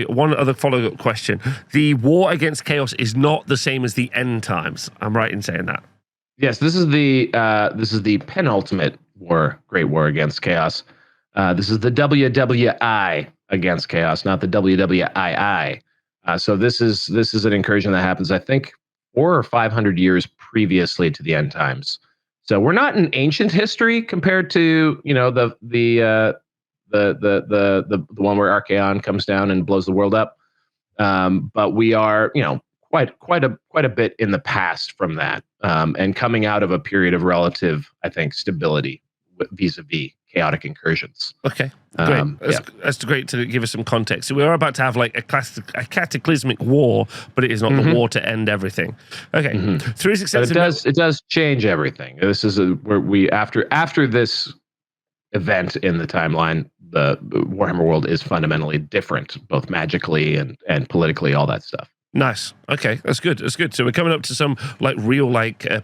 one other follow-up question. The war against chaos is not the same as the end times. I'm right in saying that. Yes, this is the penultimate Great War Against Chaos. This is the WWI against chaos, not the WWII. So this is an incursion that happens, I think, 400 or 500 years previously to the end times. So we're not in ancient history compared to the one where Arcane comes down and blows the world up. But we are, quite a bit in the past from that, and coming out of a period of relative, I think, stability vis-a-vis chaotic incursions. Okay, great. That's great to give us some context. So we are about to have like a cataclysmic war, but it is not the war to end everything. Okay, through his extensive, it does change everything. This is where we after this event in the timeline, the Warhammer world is fundamentally different, both magically and politically, all that stuff. Nice. Okay, that's good. So we're coming up to some real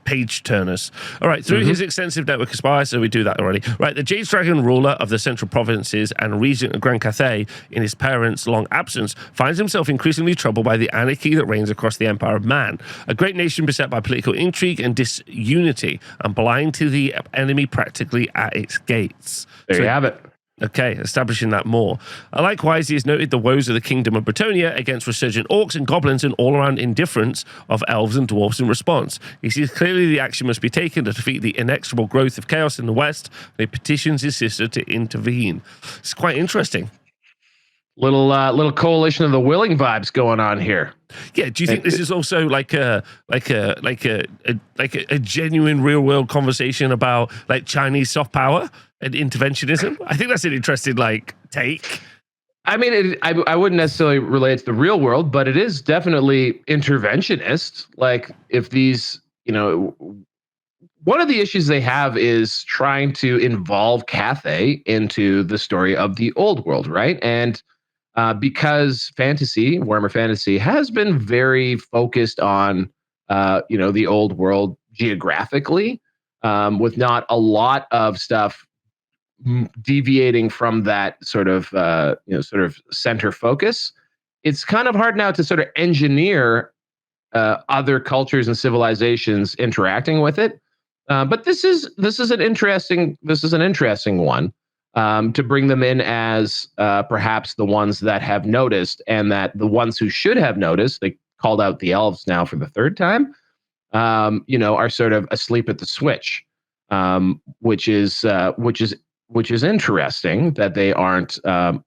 page turners. All right, through his extensive network of spies, so we do that already. Right, the Jade Dragon ruler of the central provinces and regent of Grand Cathay, in his parents' long absence, finds himself increasingly troubled by the anarchy that reigns across the Empire of Man, a great nation beset by political intrigue and disunity, and blind to the enemy practically at its gates. There you have it. Okay, establishing that more. Likewise, he has noted the woes of the Kingdom of Bretonia against resurgent orcs and goblins and all-around indifference of elves and dwarves in response. He sees clearly the action must be taken to defeat the inexorable growth of chaos in the West, and he petitions his sister to intervene. It's quite interesting. Little coalition of the willing vibes going on here. Yeah, do you think this is also like a genuine real world conversation about Chinese soft power and interventionism? I think that's an interesting take. I mean, I wouldn't necessarily relate it to the real world, but it is definitely interventionist. If these, one of the issues they have is trying to involve Cathay into the story of the old world, right? And because Warhammer Fantasy has been very focused on, the old world geographically, with not a lot of stuff deviating from that sort of center focus. It's kind of hard now to sort of engineer other cultures and civilizations interacting with it. But this is an interesting one, to bring them in as perhaps the ones that have noticed, and that the ones who should have noticed, they called out the elves now for the third time, are sort of asleep at the switch, which is interesting that they aren't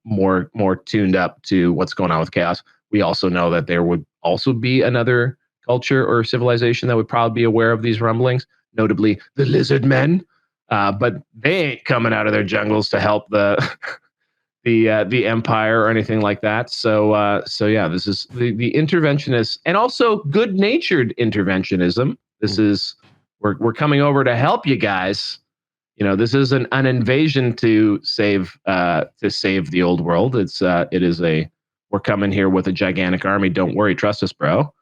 more tuned up to what's going on with chaos. We also know that there would also be another culture or civilization that would probably be aware of these rumblings, notably the lizard men. But they ain't coming out of their jungles to help the the empire or anything like that. So yeah, this is the interventionist and also good-natured interventionism. This is we're coming over to help you guys. This isn't an invasion to save the old world. It is a we're coming here with a gigantic army. Don't worry, trust us, bro.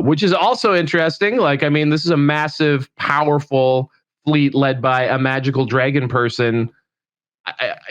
Which is also interesting. This is a massive, powerful fleet led by a magical dragon person.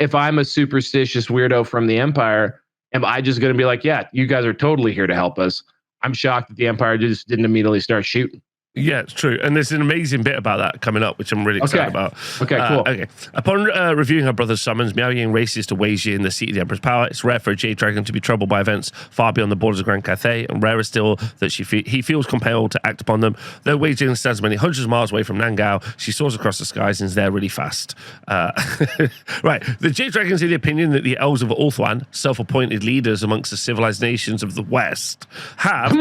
If I'm a superstitious weirdo from the Empire, am I just going to be like, yeah, you guys are totally here to help us? I'm shocked that the Empire just didn't immediately start shooting. Yeah, it's true. And there's an amazing bit about that coming up, which I'm really excited about. Okay, cool. Okay. Upon reviewing her brother's summons, Miao Ying races to Wei Jin, the seat of the Emperor's power. It's rare for a Jade Dragon to be troubled by events far beyond the borders of Grand Cathay, and rarer still that he feels compelled to act upon them. Though Wei Jin stands many hundreds of miles away from Nangao, she soars across the skies and is there really fast. Right. The Jade Dragons are the opinion that the elves of Ulthuan, self-appointed leaders amongst the civilized nations of the West, have...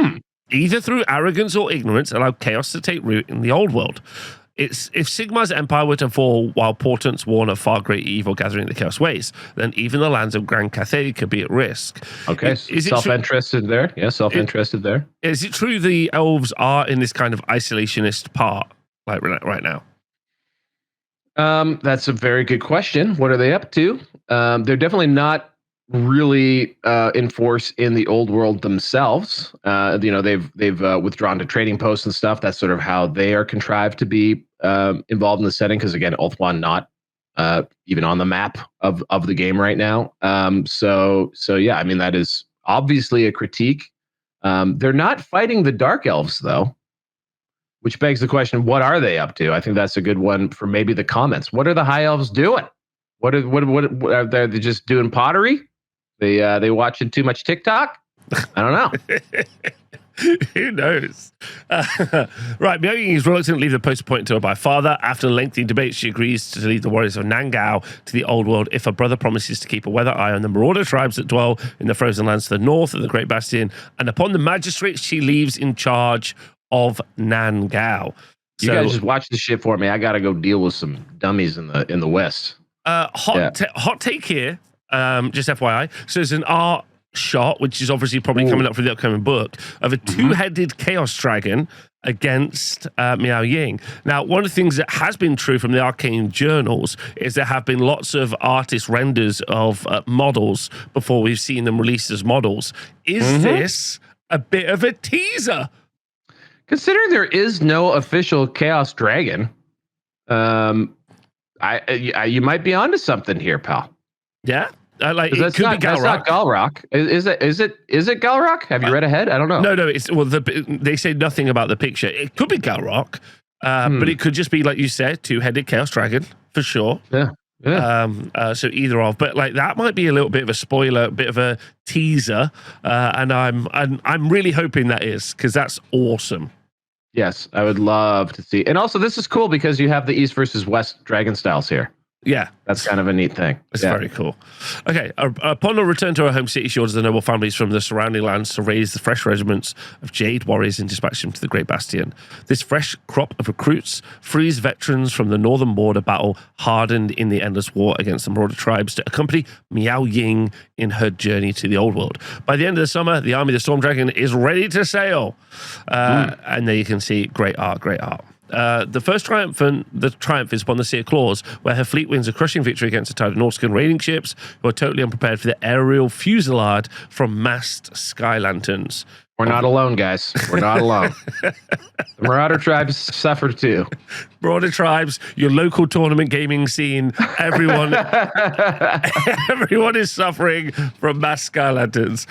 either through arrogance or ignorance, allowed chaos to take root in the old world. If Sigmar's empire were to fall while portents warn of far greater evil gathering the chaos ways, then even the lands of Grand Cathay could be at risk. Okay, is self-interested there? Yeah, self-interested there. Is it true the elves are in this kind of isolationist part, like right now? That's a very good question. What are they up to? They're definitely not really enforce in the old world themselves. They've withdrawn to trading posts and stuff. That's sort of how they are contrived to be involved in the setting, because again, Ulthuan not even on the map of the game right now. So yeah, that is obviously a critique. They're not fighting the Dark Elves though, which begs the question, what are they up to? I think that's a good one for maybe the comments. What are the High Elves doing? What are they just doing pottery? They watching too much TikTok? I don't know. Who knows? Right, Miao Ying is reluctant to leave the post appointed to her by father. After a lengthy debate, she agrees to lead the warriors of Nangao to the old world if her brother promises to keep a weather eye on the marauder tribes that dwell in the frozen lands to the north of the Great Bastion. And upon the magistrates, she leaves in charge of Nangao. You guys just watch this shit for me. I got to go deal with some dummies in the West. Hot take here. Just FYI. So there's an art shot, which is obviously probably coming up for the upcoming book, of a two-headed chaos dragon against Miao Ying. Now, one of the things that has been true from the Arcane Journals is there have been lots of artist renders of models before we've seen them released as models. Is this a bit of a teaser? Considering there is no official chaos dragon, you might be onto something here, pal. Yeah. It could be Galrock. That's not Galrock. Is it Galrock? Have you read ahead? I don't know. No. They say nothing about the picture. It could be Galrock, but it could just be, like you said, two-headed chaos dragon for sure. Yeah. So either of, but that might be a little bit of a spoiler, a bit of a teaser, and I'm really hoping that is, because that's awesome. Yes, I would love to see. And also, this is cool because you have the East versus West dragon styles here. Yeah. That's kind of a neat thing. It's very cool. Okay. Upon a return to her home city, she orders the noble families from the surrounding lands to raise the fresh regiments of Jade warriors and dispatch them to the Great Bastion. This fresh crop of recruits frees veterans from the northern border battle hardened in the endless war against the marauder tribes to accompany Miao Ying in her journey to the old world. By the end of the summer, the army of the Storm Dragon is ready to sail. And there you can see great art, great art. The first triumph is upon the Sea of Claws, where her fleet wins a crushing victory against a tide of Norscan raiding ships who are totally unprepared for the aerial fusillade from massed sky lanterns. We're not alone, guys. We're not alone. The Marauder tribes suffer too. Broader tribes, your local tournament gaming scene, everyone everyone is suffering from mass sky lanterns.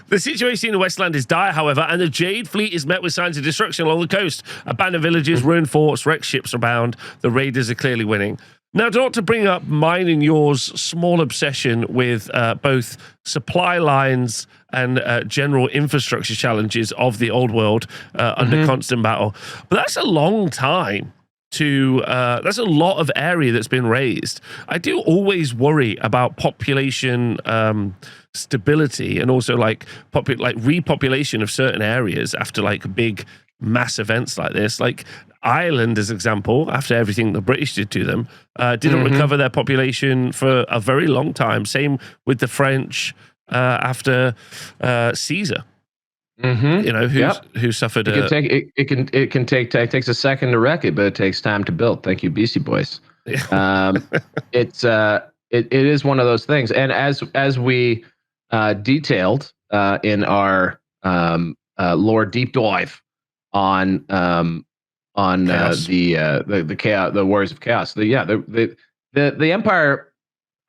The situation in the Westland is dire, however, and the Jade Fleet is met with signs of destruction along the coast. Abandoned villages, ruined forts, wrecked ships abound. The raiders are clearly winning. Now, not to bring up mine and yours small obsession with both supply lines and general infrastructure challenges of the old world under constant battle, but that's a long time to, that's a lot of area that's been raised. I do always worry about population stability and also like repopulation of certain areas after like big mass events like this. Like Ireland, as example, after everything the British did to them, didn't recover their population for a very long time. Same with the French after Caesar. You know, who suffered. It takes a second to wreck it, but it takes time to build. Thank you, Beastie Boys. It is one of those things, and as we detailed in our lore deep dive on the chaos, the Warriors of Chaos. The Empire.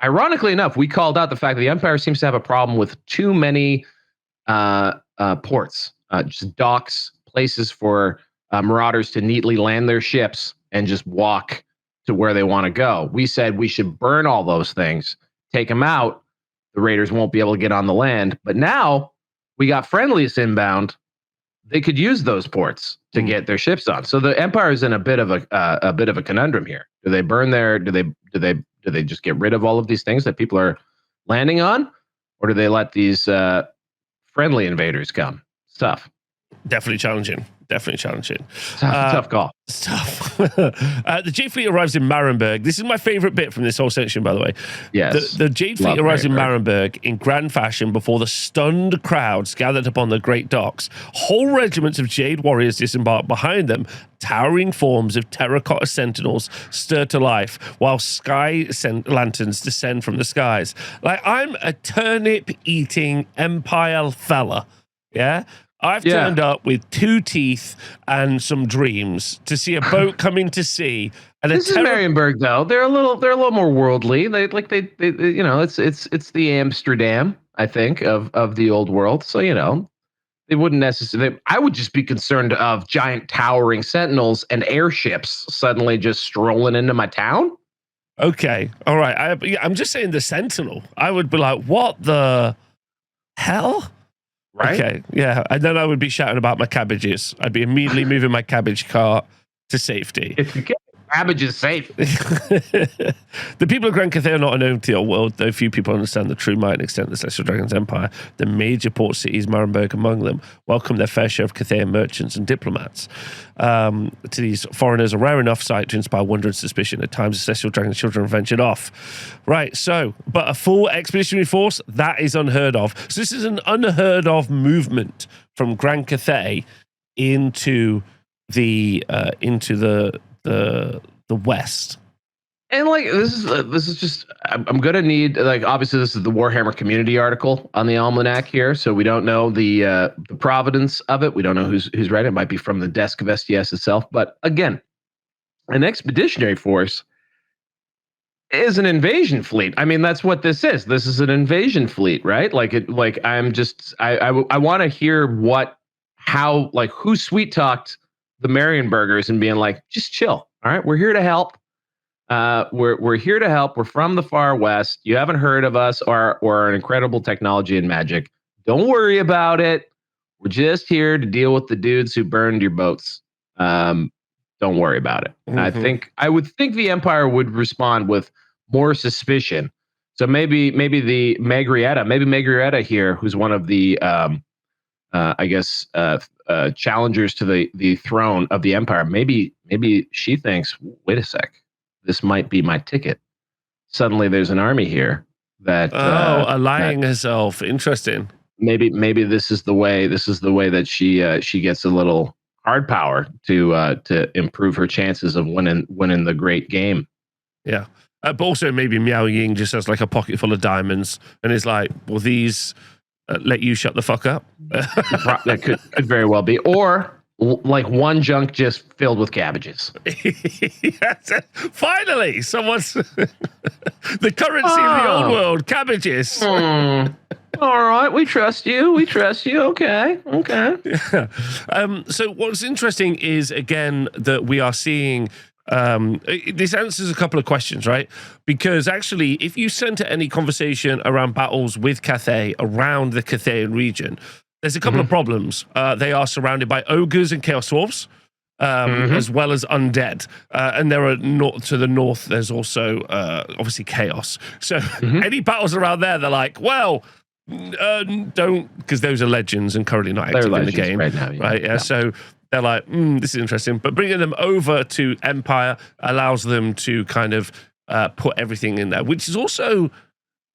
Ironically enough, we called out the fact that the Empire seems to have a problem with too many ports, just docks, places for marauders to neatly land their ships and just walk to where they want to go. We said we should burn all those things, take them out. The raiders won't be able to get on the land. But now we got friendlies inbound. They could use those ports to get their ships on. So the Empire is in a bit of a conundrum here. Do they burn their? Do they just get rid of all of these things that people are landing on, or do they let these friendly invaders come? It's tough. Definitely challenging. Tough call. It's tough. The Jade Fleet arrives in Marienburg. This is my favorite bit from this whole section, by the way. Yes. The Jade Fleet arrives in Marienburg in grand fashion before the stunned crowds gathered upon the great docks. Whole regiments of Jade warriors disembark behind them. Towering forms of terracotta sentinels stir to life while sky lanterns descend from the skies. Like, I'm a turnip-eating empire fella, yeah? I've turned up with 2 teeth and some dreams to see a boat coming to sea. And this is Marienburg, though. They're a little more worldly. They you know, it's the Amsterdam, I think, of the old world. So, you know, they wouldn't necessarily. I would just be concerned of giant towering sentinels and airships suddenly just strolling into my town. Okay, all right. I'm just saying the sentinel. I would be like, what the hell? Right? Okay, yeah. And then I would be shouting about my cabbages. I'd be immediately moving my cabbage cart to safety. If you get cabbage is safe. The people of Grand Cathay are not unknown to the old world, though few people understand the true might and extent of the Celestial Dragon's empire. The major port cities, Marienburg among them, welcome their fair share of Cathayan merchants and diplomats. To these foreigners, a rare enough sight to inspire wonder and suspicion. At times, the Celestial Dragon's children have ventured off. Right, so, but a full expeditionary force, that is unheard of. So this is an unheard of movement from Grand Cathay into the West. And like this is just I'm gonna need, like, obviously this is the Warhammer community article on the Almanack here, so we don't know the provenance of it. We don't know who's writing it. It might be from the desk of STS itself, but again, an expeditionary force is an invasion fleet. I mean, that's what this is. This is an invasion fleet, right? I want to hear who sweet talked the Marienburgers and being like, just chill. All right, we're here to help. We're here to help. We're from the far west. You haven't heard of us or our incredible technology and magic. Don't worry about it. We're just here to deal with the dudes who burned your boats. Don't worry about it. Mm-hmm. I would think the Empire would respond with more suspicion. So maybe Magrietta here, who's one of the challengers to the throne of the Empire. Maybe she thinks, wait a sec, this might be my ticket. Suddenly, there's an army here that allying herself. Interesting. Maybe this is the way. This is the way that she gets a little hard power to improve her chances of winning the great game. Yeah. But also maybe Miao Ying just has like a pocket full of diamonds and is like, well, these let you shut the fuck up. That could very well be. Or like one junk just filled with cabbages. Yes, finally, someone's the currency of the old world, cabbages. All right, we trust you. We trust you. Okay. Yeah. So what's interesting is, again, that we are seeing this answers a couple of questions, right? Because actually, if you center any conversation around battles with Cathay around the Cathayan region, there's a couple of problems. They are surrounded by ogres and chaos dwarves, as well as undead. And there are to the north, there's also obviously chaos. So any battles around there, they're like, well, don't, because those are legends and currently not active in the game. Right now, right? Yeah. So they're like, this is interesting. But bringing them over to Empire allows them to kind of put everything in there, which is also,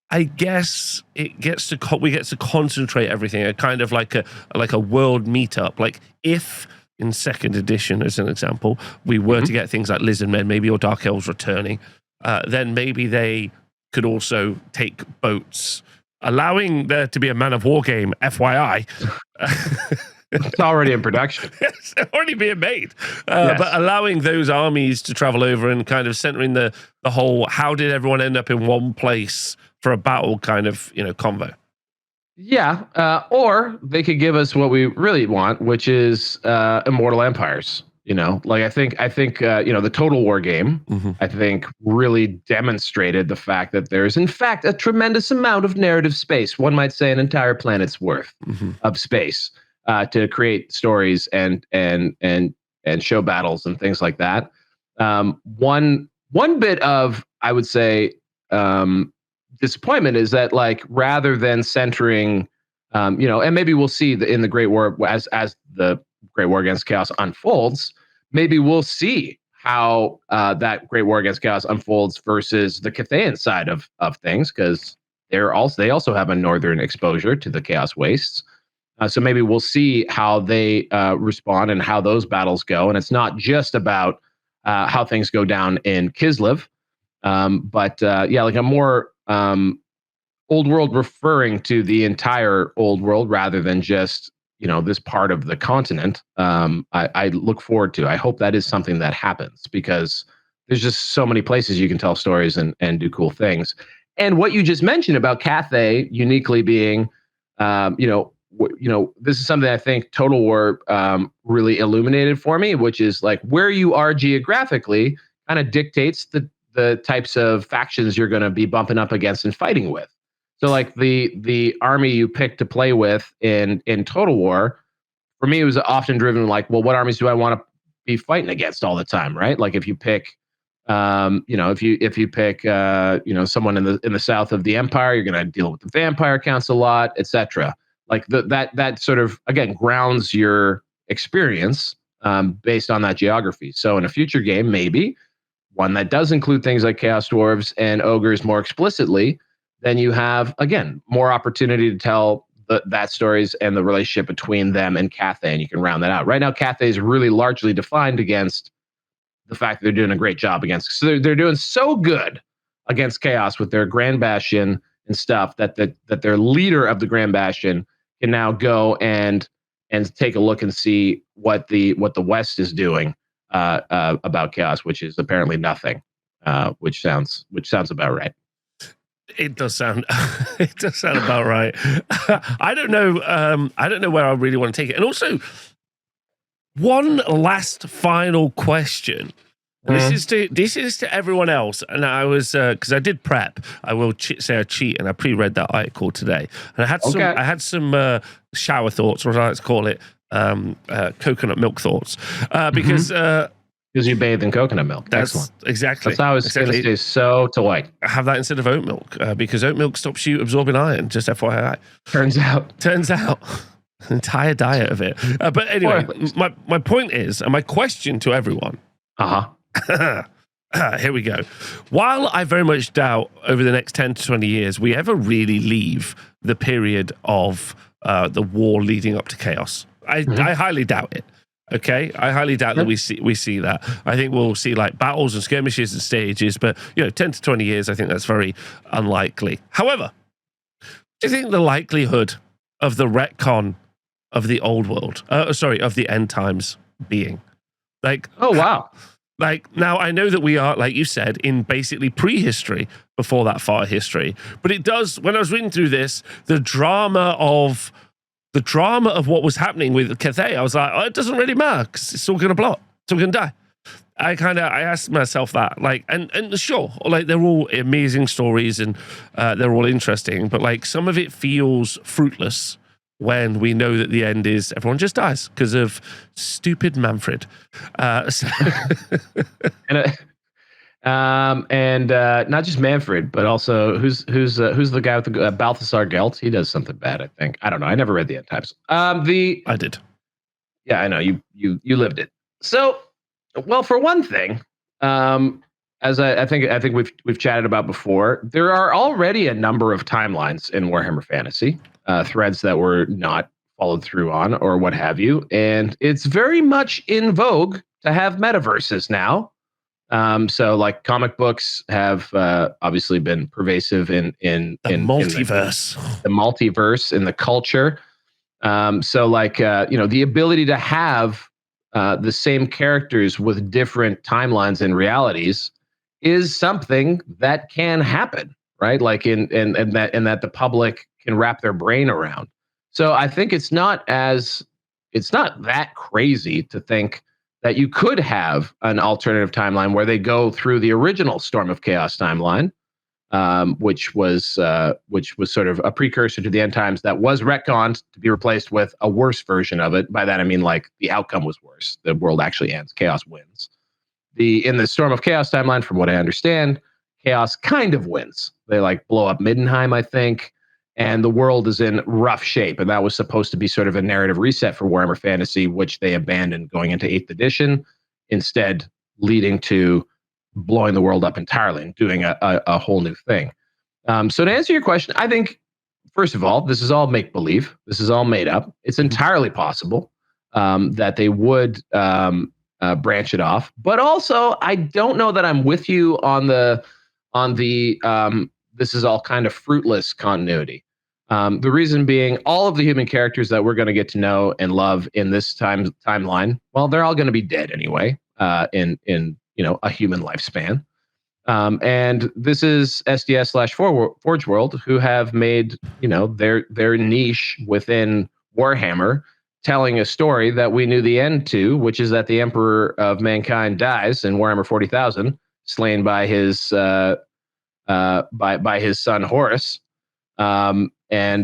I guess, we get to concentrate everything, a kind of like a world meetup. Like if in second edition, as an example, we were to get things like lizard men, maybe, or dark elves returning, then maybe they could also take boats, allowing there to be a Man of War game, FYI. It's already in production. It's already being made. But allowing those armies to travel over and kind of centering the whole, how did everyone end up in one place for a battle kind of, convo. Yeah. Or they could give us what we really want, which is immortal empires. Like I think the Total War game, I think, really demonstrated the fact that there is, in fact, a tremendous amount of narrative space. One might say an entire planet's worth of space to create stories and show battles and things like that. One bit of, I would say, disappointment is that, like, rather than centering, and maybe we'll see in the Great War as the Great War Against Chaos unfolds, maybe we'll see how that Great War Against Chaos unfolds versus the Cathayan side of things, because they also have a northern exposure to the Chaos Wastes. So maybe we'll see how they respond and how those battles go. And it's not just about how things go down in Kislev, but like a more old world referring to the entire old world rather than just this part of the continent. I look forward to. I hope that is something that happens, because there's just so many places you can tell stories and do cool things. And what you just mentioned about Cathay uniquely being, this is something I think Total War really illuminated for me, which is like where you are geographically kind of dictates the types of factions you're going to be bumping up against and fighting with. So like the army you pick to play with in Total War, for me, it was often driven like, well, what armies do I want to be fighting against all the time, right? Like if you pick, if you pick, someone in the south of the Empire, you're going to deal with the vampire counts a lot, etc. Like that sort of, again, grounds your experience based on that geography. So in a future game, maybe one that does include things like Chaos Dwarves and Ogres more explicitly, then you have, again, more opportunity to tell that stories and the relationship between them and Cathay, and you can round that out. Right now, Cathay is really largely defined against the fact that they're doing a great job against. So they're doing so good against Chaos with their Grand Bastion and stuff that their leader of the Grand Bastion can now go and take a look and see what the West is doing about Chaos, which is apparently nothing, which sounds about right. It does sound about right. I don't know where I really want to take it. And also, one last final question. This is to everyone else. And I was because I did prep. I will say I cheat, and I pre-read that article today. And I had some shower thoughts, or what I like to call it, coconut milk thoughts, because. Because you bathe in coconut milk. That's excellent. Exactly. That's how it's going to stay so to like. I have that instead of oat milk because oat milk stops you absorbing iron. Just FYI. Turns out, an entire diet of it. But anyway, my point is, and my question to everyone. Here we go. While I very much doubt over the next 10 to 20 years we ever really leave the period of the war leading up to Chaos, I highly doubt it. Okay, I highly doubt that we see that. I think we'll see like battles and skirmishes and stages, but 10 to 20 years, I think that's very unlikely. However, do you think the likelihood of the retcon of the old world. Of the end times being. Like, oh wow. Like, now I know that we are, like you said, in basically prehistory before that far history. But it does, when I was reading through this, the drama of what was happening with Cathay, I was like, oh, it doesn't really matter because it's all going to blow up. It's all going to die. I asked myself that, like, and sure, like, they're all amazing stories and they're all interesting, but like some of it feels fruitless when we know that the end is everyone just dies because of stupid Manfred. And not just Manfred, but also who's the guy with the Balthasar Gelt? He does something bad, I think. I don't know. I never read the end times. I did. Yeah, I know you lived it. So, well, for one thing, as I think we've chatted about before, there are already a number of timelines in Warhammer Fantasy, threads that were not followed through on or what have you, and it's very much in vogue to have metaverses now. So like comic books have obviously been pervasive in the multiverse, the multiverse in the culture. So like the ability to have the same characters with different timelines and realities is something that can happen, right? Like in that the public can wrap their brain around. So I think it's not that crazy to think that you could have an alternative timeline where they go through the original Storm of Chaos timeline, which was sort of a precursor to the end times that was retconned to be replaced with a worse version of it. By that I mean like the outcome was worse. The world actually ends. Chaos wins. In the Storm of Chaos timeline, from what I understand, Chaos kind of wins. They like blow up Middenheim, I think, and the world is in rough shape. And that was supposed to be sort of a narrative reset for Warhammer Fantasy, which they abandoned going into 8th edition, instead leading to blowing the world up entirely and doing a whole new thing. So to answer your question, I think, first of all, this is all make-believe. This is all made up. It's entirely possible that they would branch it off. But also, I don't know that I'm with you on the this is all kind of fruitless continuity. The reason being, all of the human characters that we're going to get to know and love in this timeline, well, they're all going to be dead anyway, in a human lifespan. And this is SDS/Forge World, who have made their niche within Warhammer, telling a story that we knew the end to, which is that the Emperor of Mankind dies in Warhammer 40,000, slain by his by his son Horus. This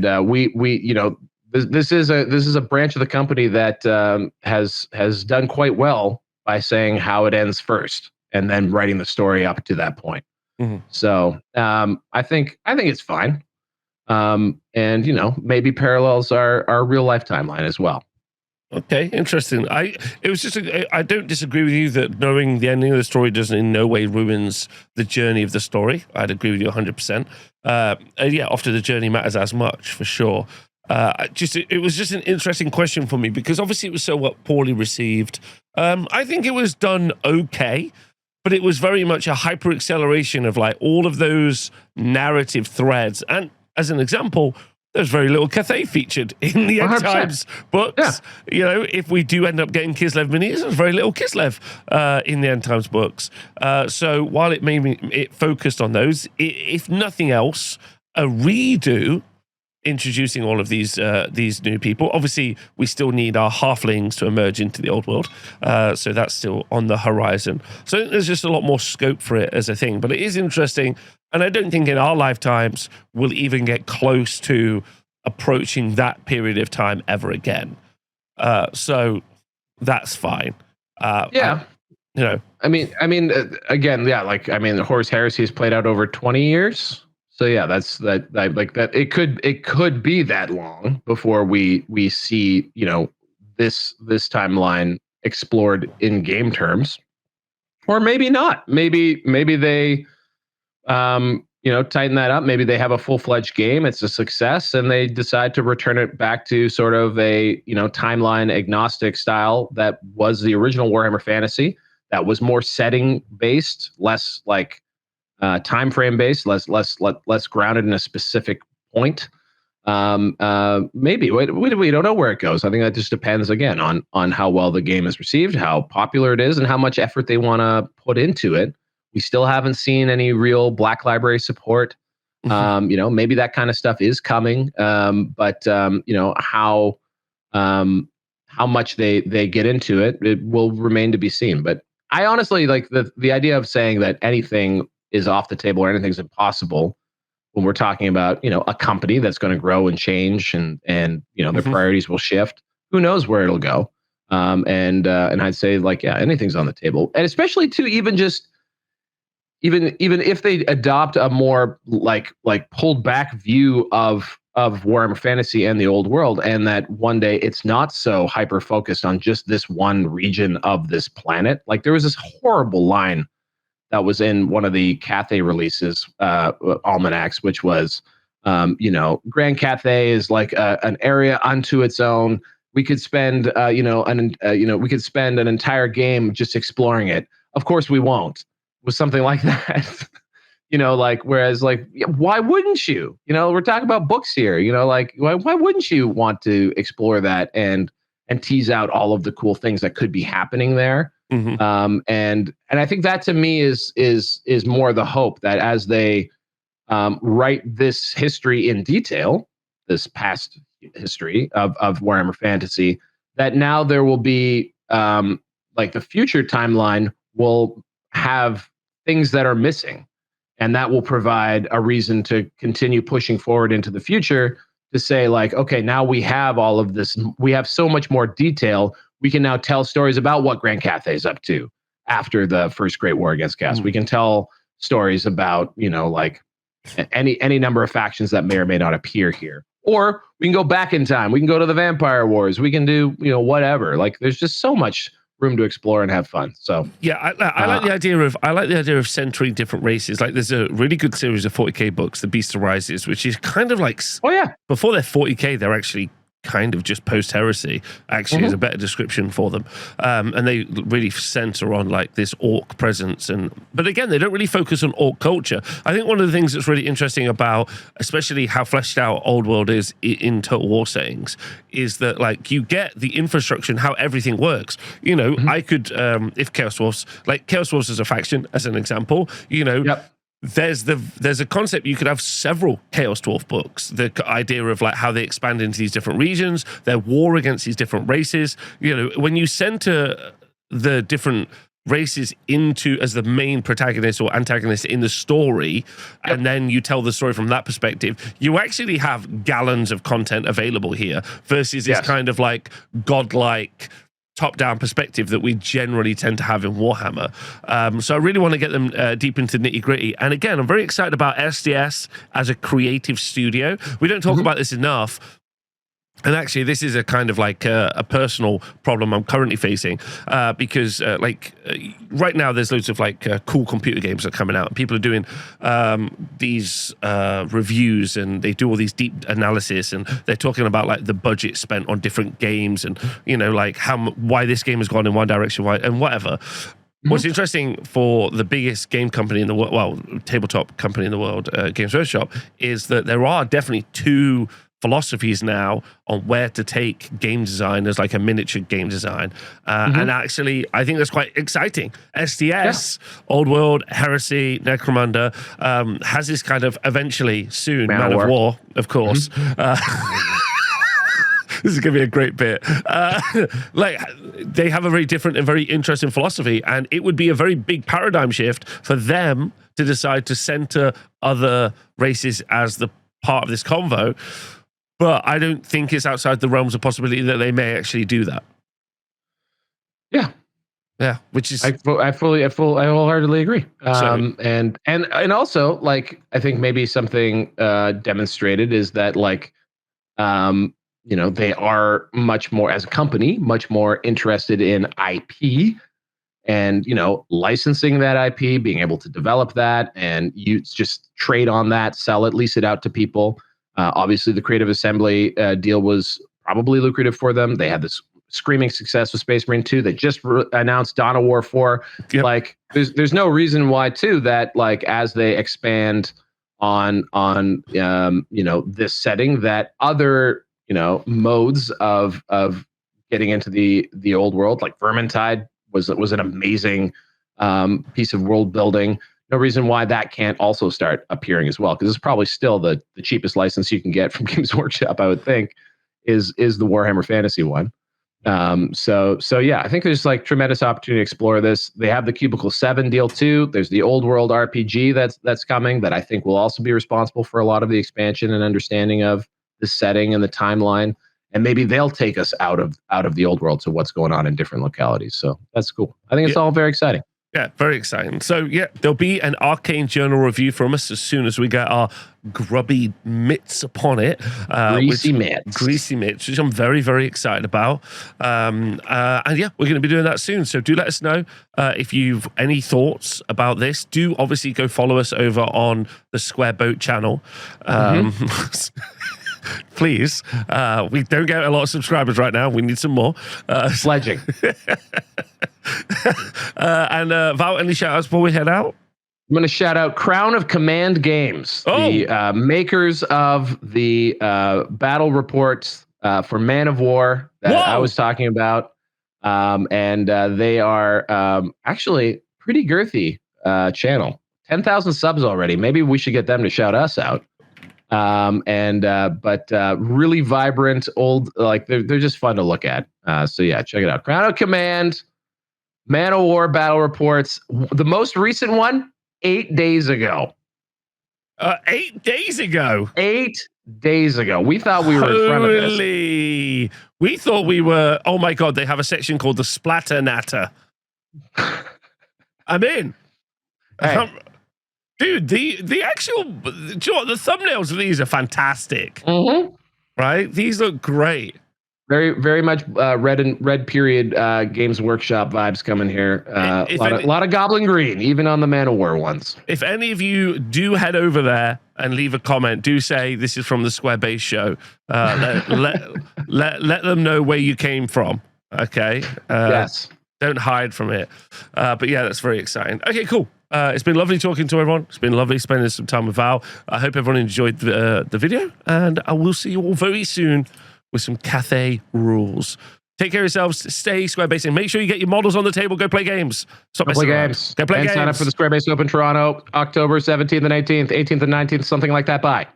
is a branch of the company that has done quite well by saying how it ends first and then writing the story up to that point. Mm-hmm. So I think it's fine. And maybe parallels our real life timeline as well. Okay, interesting. I don't disagree with you that knowing the ending of the story doesn't in no way ruins the journey of the story. I'd agree with you 100%. Often the journey matters as much, for sure. It was just an interesting question for me because obviously it was so poorly received. I think it was done okay, but it was very much a hyper acceleration of like all of those narrative threads. And as an example, there's very little Cathay featured in the End Times books. Yeah. If we do end up getting Kislev minis, there's very little Kislev in the End Times books. So while it focused on those, if nothing else, a redo introducing all of these new people. Obviously, we still need our halflings to emerge into the old world, so that's still on the horizon. So there's just a lot more scope for it as a thing, but it is interesting, and I don't think in our lifetimes we'll even get close to approaching that period of time ever again. So that's fine. Yeah. Horus Heresy has played out over 20 years. So yeah, that's that. It could be that long before we see this timeline explored in game terms, or maybe not. Maybe they tighten that up. Maybe they have a full-fledged game. It's a success, and they decide to return it back to sort of a timeline agnostic style that was the original Warhammer Fantasy. That was more setting based, less like time frame based, less grounded in a specific point. Maybe we don't know where it goes. I think that just depends again on how well the game is received, how popular it is, and how much effort they want to put into it. We still haven't seen any real Black Library support. Maybe that kind of stuff is coming, but how much they get into it, it will remain to be seen. But I honestly like the idea of saying that anything is off the table or anything's impossible when we're talking about a company that's going to grow and change and their priorities will shift. Who knows where it'll go? And I'd say anything's on the table, and especially too even if they adopt a more like pulled back view of Warhammer Fantasy and the old world, and that one day it's not so hyper focused on just this one region of this planet. Like there was this horrible line that was in one of the Cathay releases, almanacs, which was, Grand Cathay is like an area unto its own. We could spend, we could spend an entire game just exploring it. Of course, we won't. With something like that, whereas why wouldn't you? We're talking about books here. Why wouldn't you want to explore that and tease out all of the cool things that could be happening there? And I think that to me is more the hope that as they write this history in detail, this past history of Warhammer Fantasy, that now there will be the future timeline will have things that are missing, and that will provide a reason to continue pushing forward into the future to say okay, now we have all of this, we have so much more detail. We can now tell stories about what Grand Cathay is up to after the first Great War against Chaos. We can tell stories about, any number of factions that may or may not appear here. Or we can go back in time. We can go to the Vampire Wars. We can do, whatever. There's just so much room to explore and have fun. So yeah, I like the idea of centering different races. Like there's a really good series of 40k books, The Beast Arises, which is kind of like before they're 40k, they're actually kind of just post-heresy, actually is a better description for them. And they really center on this orc presence. But again, they don't really focus on orc culture. I think one of the things that's really interesting about, especially how fleshed out Old World is in Total War sayings, is that you get the infrastructure and how everything works. I could, if Chaos Dwarfs, Chaos Dwarfs as a faction, as an example, there's a concept. You could have several Chaos Dwarf books. The idea of how they expand into these different regions, their war against these different races. When you center the different races into as the main protagonist or antagonist in the story, and then you tell the story from that perspective, you actually have gallons of content available here versus this kind of godlike top-down perspective that we generally tend to have in Warhammer. So I really want to get them deep into nitty-gritty. And again, I'm very excited about SDS as a creative studio. We don't talk about this enough. And actually, this is a kind of a personal problem I'm currently facing because right now there's loads of cool computer games that are coming out, and people are doing these reviews, and they do all these deep analysis, and they're talking about the budget spent on different games, and why this game has gone in one direction, why and whatever. What's interesting for the biggest game company in the world, well, tabletop company in the world, Games Workshop, is that there are definitely two philosophies now on where to take game design as a miniature game design. And actually, I think that's quite exciting. SDS, Old World, Heresy, Necromunda, has this kind of eventually soon, Man of War, of course. This is going to be a great bit. They have a very different and very interesting philosophy, and it would be a very big paradigm shift for them to decide to center other races as the part of this convo. But I don't think it's outside the realms of possibility that they may actually do that. Yeah, which is I wholeheartedly agree. And also I think maybe something demonstrated is that they are much more, as a company, much more interested in IP and licensing that IP, being able to develop that, and you just trade on that, sell it, lease it out to people. Obviously, the Creative Assembly deal was probably lucrative for them. They had this screaming success with Space Marine 2. They just announced Dawn of War 4. There's no reason why too that as they expand on this setting that other modes of getting into the old world, like Vermintide was an amazing piece of world building. No reason why that can't also start appearing as well, because it's probably still the cheapest license you can get from Games Workshop, I would think, is the Warhammer Fantasy one. So yeah, I think there's like tremendous opportunity to explore this. They have the Cubicle 7 deal too. There's the Old World RPG that's coming that I think will also be responsible for a lot of the expansion and understanding of the setting and the timeline. And maybe they'll take us out of the old world to what's going on in different localities. So that's cool. I think it's all very exciting. Yeah, very exciting. So yeah, there'll be an Arcane Journal review from us as soon as we get our grubby mitts upon it. Greasy mitts, which I'm very, very excited about. And yeah, we're going to be doing that soon. So do let us know if you've any thoughts about this. Do obviously go follow us over on the Square Boat channel. Please. We don't get a lot of subscribers right now. We need some more. Sledging. And Val, any shout outs before we head out? I'm going to shout out Crown of Command Games, the makers of the battle reports for Man of War that I was talking about. And they are actually pretty girthy channel. 10,000 subs already. Maybe we should get them to shout us out. But really vibrant, old, like they're just fun to look at. So yeah, check it out. Crown of Command, Man of War battle reports. The most recent one, 8 days ago. 8 days ago. 8 days ago. We thought we were in front of this. We thought we were. Oh my God! They have a section called the Splatter Natter. I'm in. Hey. Dude, the actual, the thumbnails of these are fantastic. Right? These look great. Very, very much red period Games Workshop vibes coming here. A lot of Goblin Green, even on the Man of War ones. If any of you do head over there and leave a comment, do say this is from the Square Base Show. Let them know where you came from. Okay. Yes. Don't hide from it. But yeah, that's very exciting. Okay, cool. It's been lovely talking to everyone. It's been lovely spending some time with Val. I hope everyone enjoyed the video, and I will see you all very soon with some Cathay rules. Take care of yourselves. Stay Square Basing. Make sure you get your models on the table. Go play games. Go play games. Go play games. Sign up for the Square Base Open Toronto, October 17th and 18th, 18th and 19th, something like that. Bye.